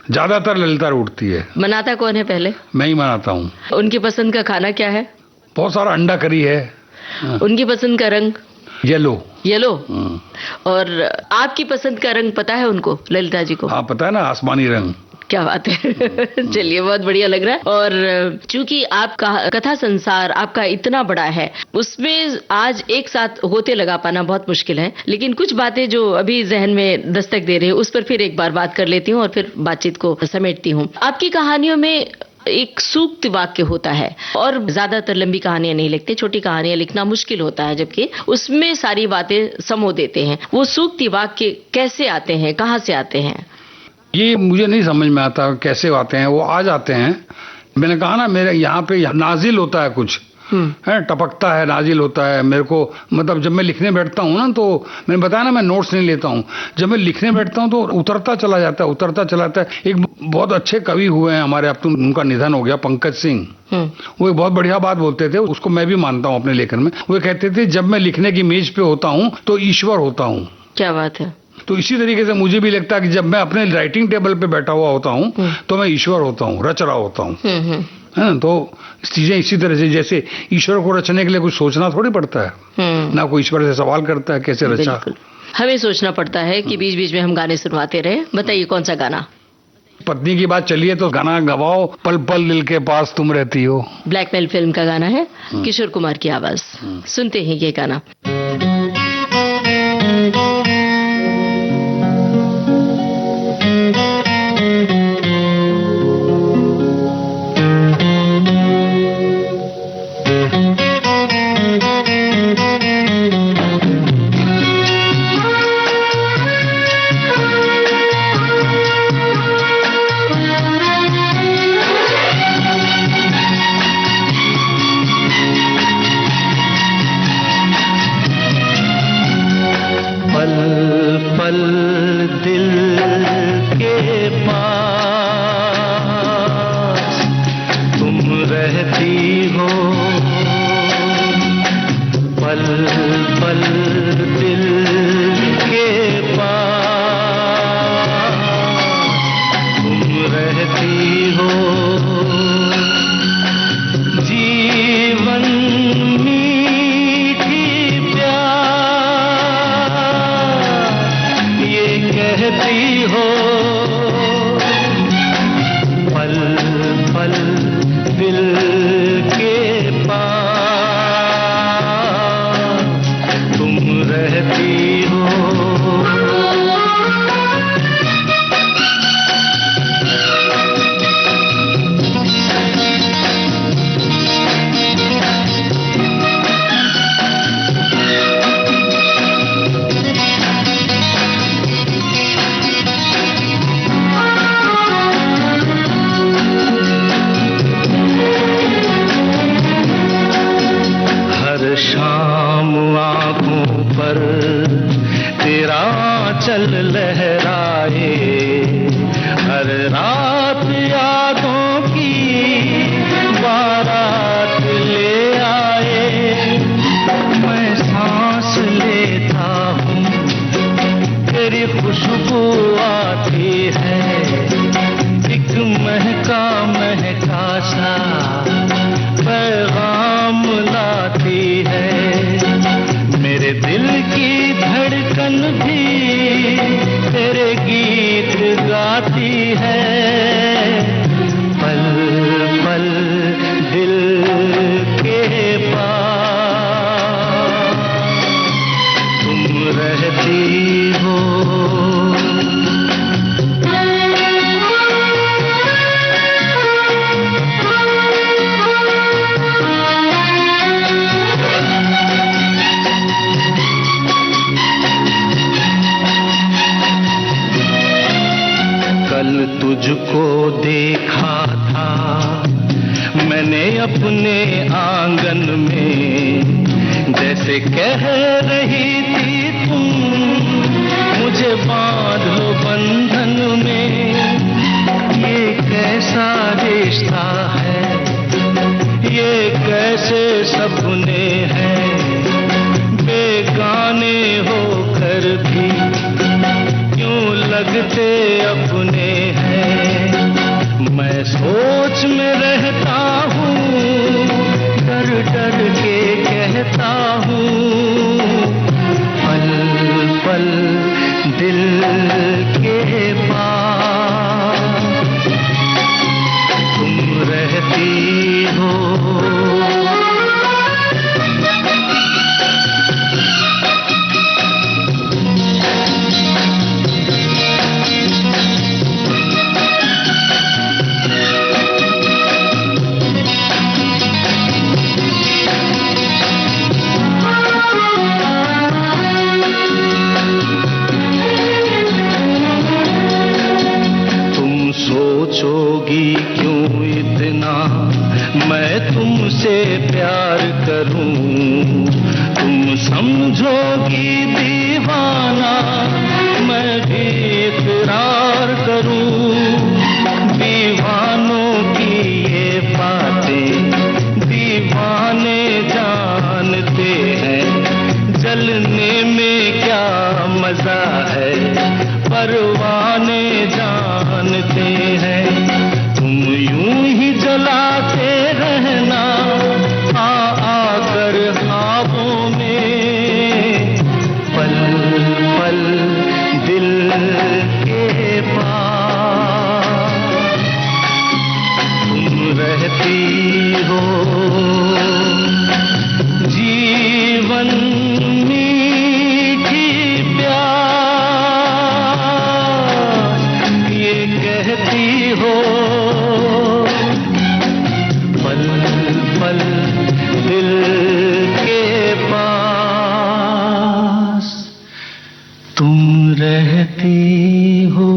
ज्यादातर ललिता रूठती है। मनाता कौन है पहले? मैं ही मनाता हूँ। उनकी पसंद का खाना क्या है? बहुत सारा अंडा करी है। उनकी पसंद का रंग? येलो। और आपकी पसंद का रंग पता है उनको, ललिता जी को? हाँ, पता है ना, आसमानी रंग। क्या बात है चलिए, बहुत बढ़िया लग रहा है। और चूंकि आपका कथा संसार आपका इतना बड़ा है, उसमें आज एक साथ होते लगा पाना बहुत मुश्किल है, लेकिन कुछ बातें जो अभी जहन में दस्तक दे रही है उस पर फिर एक बार बात कर लेती हूँ और फिर बातचीत को समेटती हूँ। आपकी कहानियों में एक सूक्त वाक्य होता है, और ज्यादातर लंबी कहानियां नहीं लिखते, छोटी कहानियां लिखना मुश्किल होता है, जबकि उसमें सारी बातें समो देते हैं। वो सूक्त वाक्य कैसे आते हैं, कहाँ से आते हैं? ये मुझे नहीं समझ में आता कैसे आते हैं, वो आ जाते हैं। मैंने कहा ना, मेरे यहाँ पे नाजिल होता है कुछ, है, टपकता है, नाजिल होता है मेरे को। मतलब जब मैं लिखने बैठता हूँ ना, तो मैंने बताया ना मैं नोट्स नहीं लेता हूँ, जब मैं लिखने बैठता हूँ तो उतरता चला जाता है, उतरता चला जाता है। एक बहुत अच्छे कवि हुए हैं हमारे, अब तो उनका निधन हो गया, पंकज सिंह। वो एक बहुत बढ़िया बात बोलते थे, उसको मैं भी मानता हूँ अपने लेखन में। वो कहते थे जब मैं लिखने की मेज पे होता हूँ तो ईश्वर होता हूँ। क्या बात है। तो इसी तरीके से मुझे भी लगता है कि जब मैं अपने राइटिंग टेबल पे बैठा हुआ होता हूँ तो मैं ईश्वर होता हूँ, रच रहा होता हूँ। है ना, तो चीजें इसी तरह से, जैसे ईश्वर को रचने के लिए कुछ सोचना थोड़ी पड़ता है, ना कोई ईश्वर से सवाल करता है कैसे रचा। हमें सोचना पड़ता है कि बीच बीच में हम गाने सुनवाते रहे। बताइए कौन सा गाना। पत्नी की बात चलिए तो गाना गवाओ, पल पल दिल के पास तुम रहती हो। ब्लैकमेल फिल्म का गाना है, किशोर कुमार की आवाज। सुनते हैं ये गाना। तुझको देखा था मैंने अपने आंगन में, जैसे कह रही थी तुम मुझे बांध लो बंधन में। ये कैसा रिश्ता है, ये कैसे सपने हैं, बेगाने होकर भी क्यों लगते अपने हैं। मैं सोच में रहता हूँ, डर डर के कहता हूँ, पल पल दिल के पास तुम रहती हो। समझोगी क्यों इतना मैं तुमसे प्यार करूं, तुम समझोगी दीवाना मैं भी इकरार करूं। दीवानों की ये बातें दीवाने जानते हैं, जलने में क्या मजा है परवाने जानते हैं। तुम यूं ही जलाते रहना आकर ख्वाबों में, पल पल दिल के पास तुम रहती हो। जीवन मीठी प्यास ये कहती हो, पल पल दिल के पास तुम रहती हो।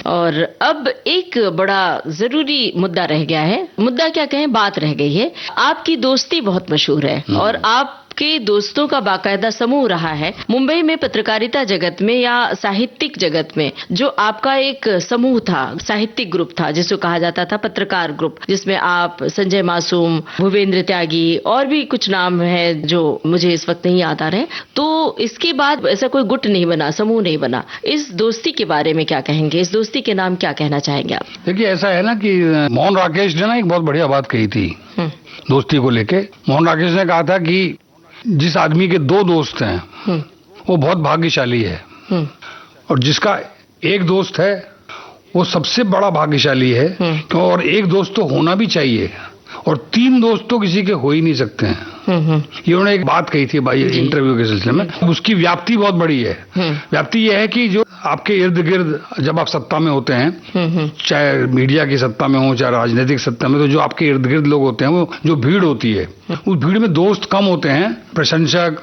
और अब एक बड़ा जरूरी मुद्दा रह गया है, मुद्दा क्या कहें, बात रह गई है। आपकी दोस्ती बहुत मशहूर है और आपके दोस्तों का बाकायदा समूह रहा है मुंबई में, पत्रकारिता जगत में या साहित्यिक जगत में। जो आपका एक समूह था, साहित्यिक ग्रुप था जिसको कहा जाता था पत्रकार ग्रुप, जिसमें आप, संजय मासूम, भूपेंद्र त्यागी और भी कुछ नाम है जो मुझे इस वक्त नहीं याद आ रहे। तो इसके बाद ऐसा कोई गुट नहीं बना, समूह नहीं बना। इस दोस्ती के बारे में क्या कहेंगे, इस दोस्ती के नाम क्या कहना चाहेंगे आप? देखिए, ऐसा है ना कि मोहन राकेश ने ना एक बहुत बढ़िया बात कही थी दोस्ती को लेके। मोहन राकेश ने कहा था कि जिस आदमी के दो दोस्त हैं वो बहुत भाग्यशाली है, और जिसका एक दोस्त है वो सबसे बड़ा भाग्यशाली है। और एक दोस्त तो होना भी चाहिए, और तीन दोस्त तो किसी के हो ही नहीं सकते हैं। ये उन्होंने एक बात कही थी भाई इंटरव्यू के सिलसिले में। उसकी व्याप्ति बहुत बड़ी है। व्याप्ति यह है कि जो आपके इर्द गिर्द जब आप सत्ता में होते हैं, चाहे मीडिया की सत्ता में हो चाहे राजनीतिक सत्ता में, तो जो आपके इर्द गिर्द लोग होते हैं, वो जो भीड़ होती है, उस भीड़ में दोस्त कम होते हैं, प्रशंसक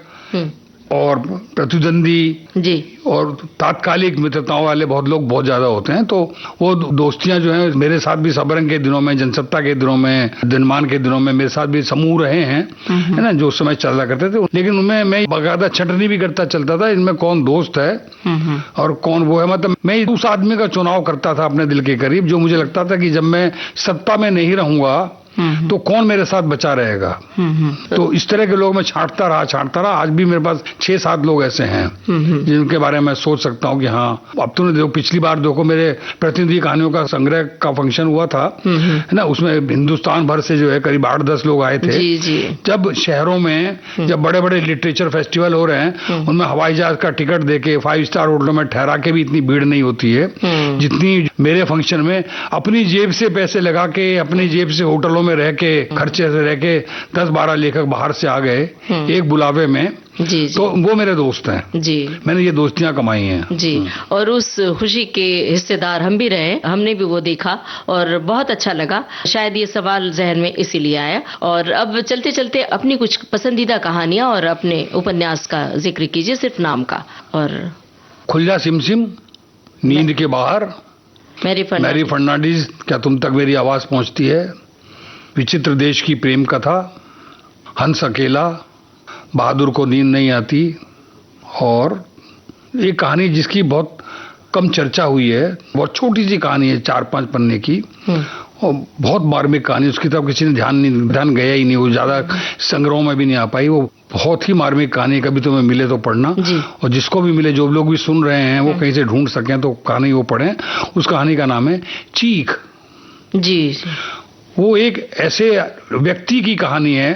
और प्रतिद्वंदी जी और तात्कालिक मित्रताओं वाले बहुत लोग बहुत ज्यादा होते हैं। तो वो दोस्तियां जो हैं, मेरे साथ भी सबरंग के दिनों में, जनसत्ता के दिनों में, दिनमान के दिनों में मेरे साथ भी समूह रहे हैं, है ना, जो उस समय चला करते थे। लेकिन उनमें मैं बकायदा छंटनी भी करता चलता था, इनमें कौन दोस्त है और कौन वो है। मतलब मैं उस आदमी का चुनाव करता था अपने दिल के करीब, जो मुझे लगता था कि जब मैं सत्ता में नहीं रहूंगा तो कौन मेरे साथ बचा रहेगा। तो इस तरह के लोग मैं छांटता रहा। आज भी मेरे पास 6-7 लोग ऐसे हैं जिनके बारे में मैं सोच सकता हूँ कि हाँ। अब तुमने देखो, पिछली बार देखो मेरे प्रतिनिधि कहानियों का संग्रह का फंक्शन हुआ था, है ना, उसमें हिंदुस्तान भर से जो है करीब 8-10 लोग आए थे। जी। जब शहरों में जब बड़े बड़े लिटरेचर फेस्टिवल हो रहे हैं, उनमें हवाई जहाज का टिकट देके 5 स्टार होटलों में ठहरा के भी इतनी भीड़ नहीं होती है जितनी मेरे फंक्शन में अपनी जेब से पैसे लगा के, अपनी जेब से होटलों में रह के, खर्चे से रह के 10-12 लेखक बाहर से आ गए एक बुलावे में। जी। तो वो मेरे दोस्त हैं जी। मैंने ये दोस्तियां कमाई हैं जी। और उस खुशी के हिस्सेदार हम भी रहे, हमने भी वो देखा और बहुत अच्छा लगा। शायद ये सवाल जहन में इसीलिए आया। और अब चलते चलते अपनी कुछ पसंदीदा कहानियां और अपने उपन्यास का जिक्र कीजिए, सिर्फ नाम का। और खुल सिमसिम, नींद के बाहर, मैरी फर्नांडीज, क्या तुम तक मेरी आवाज पहुंचती है, विचित्र देश की प्रेम कथा, हंस अकेला, बहादुर को नींद नहीं आती, और एक कहानी जिसकी बहुत कम चर्चा हुई है, बहुत छोटी सी कहानी है 4-5 पन्ने की, और बहुत मार्मिक कहानी। उसकी तरफ किसी ने ध्यान गया ही नहीं, वो ज्यादा संग्रहों में भी नहीं आ पाई। वो बहुत ही मार्मिक कहानी, कभी तुम्हें मिले तो पढ़ना, और जिसको भी मिले, जो लोग भी सुन रहे हैं वो कहीं से ढूंढ सकें तो कहानी वो पढ़ें। उस कहानी का नाम है चीख जी। वो एक ऐसे व्यक्ति की कहानी है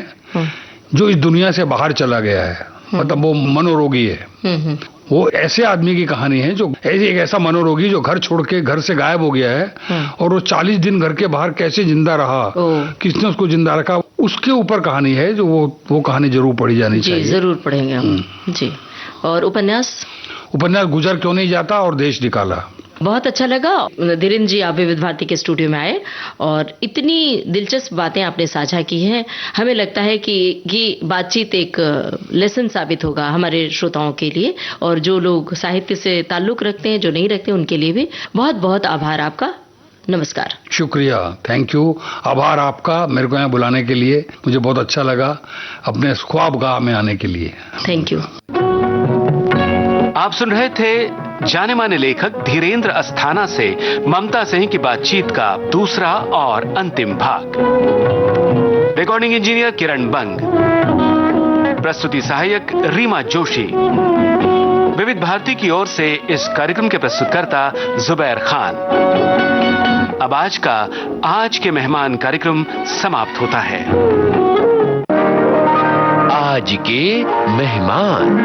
जो इस दुनिया से बाहर चला गया है, मतलब वो मनोरोगी है। वो ऐसे आदमी की कहानी है जो एक ऐसा मनोरोगी जो घर छोड़ के घर से गायब हो गया है, और वो 40 दिन घर के बाहर कैसे जिंदा रहा, किसने उसको जिंदा रखा, उसके ऊपर कहानी है। जो वो कहानी जरूर पढ़ी जानी चाहिए। जरूर पढ़ेंगे हम जी। और उपन्यास गुजर क्यों नहीं जाता और देश निकाला। बहुत अच्छा लगा धीरेन्द्र जी, आप विविध भारती के स्टूडियो में आए और इतनी दिलचस्प बातें आपने साझा की हैं। हमें लगता है कि ये बातचीत एक लेसन साबित होगा हमारे श्रोताओं के लिए, और जो लोग साहित्य से ताल्लुक रखते हैं, जो नहीं रखते, उनके लिए भी बहुत बहुत आभार आपका। नमस्कार। शुक्रिया, थैंक यू। आभार आपका मेरे को यहाँ बुलाने के लिए, मुझे बहुत अच्छा लगा अपने ख्वाबगाह में आने के लिए। Thank you. आप सुन रहे थे जाने माने लेखक धीरेन्द्र अस्थाना से ममता सिंह की बातचीत का दूसरा और अंतिम भाग। रिकॉर्डिंग इंजीनियर किरण बंग, प्रस्तुति सहायक रीमा जोशी। विविध भारती की ओर से इस कार्यक्रम के प्रस्तुतकर्ता जुबैर खान। अब आज के मेहमान कार्यक्रम समाप्त होता है। आज के मेहमान।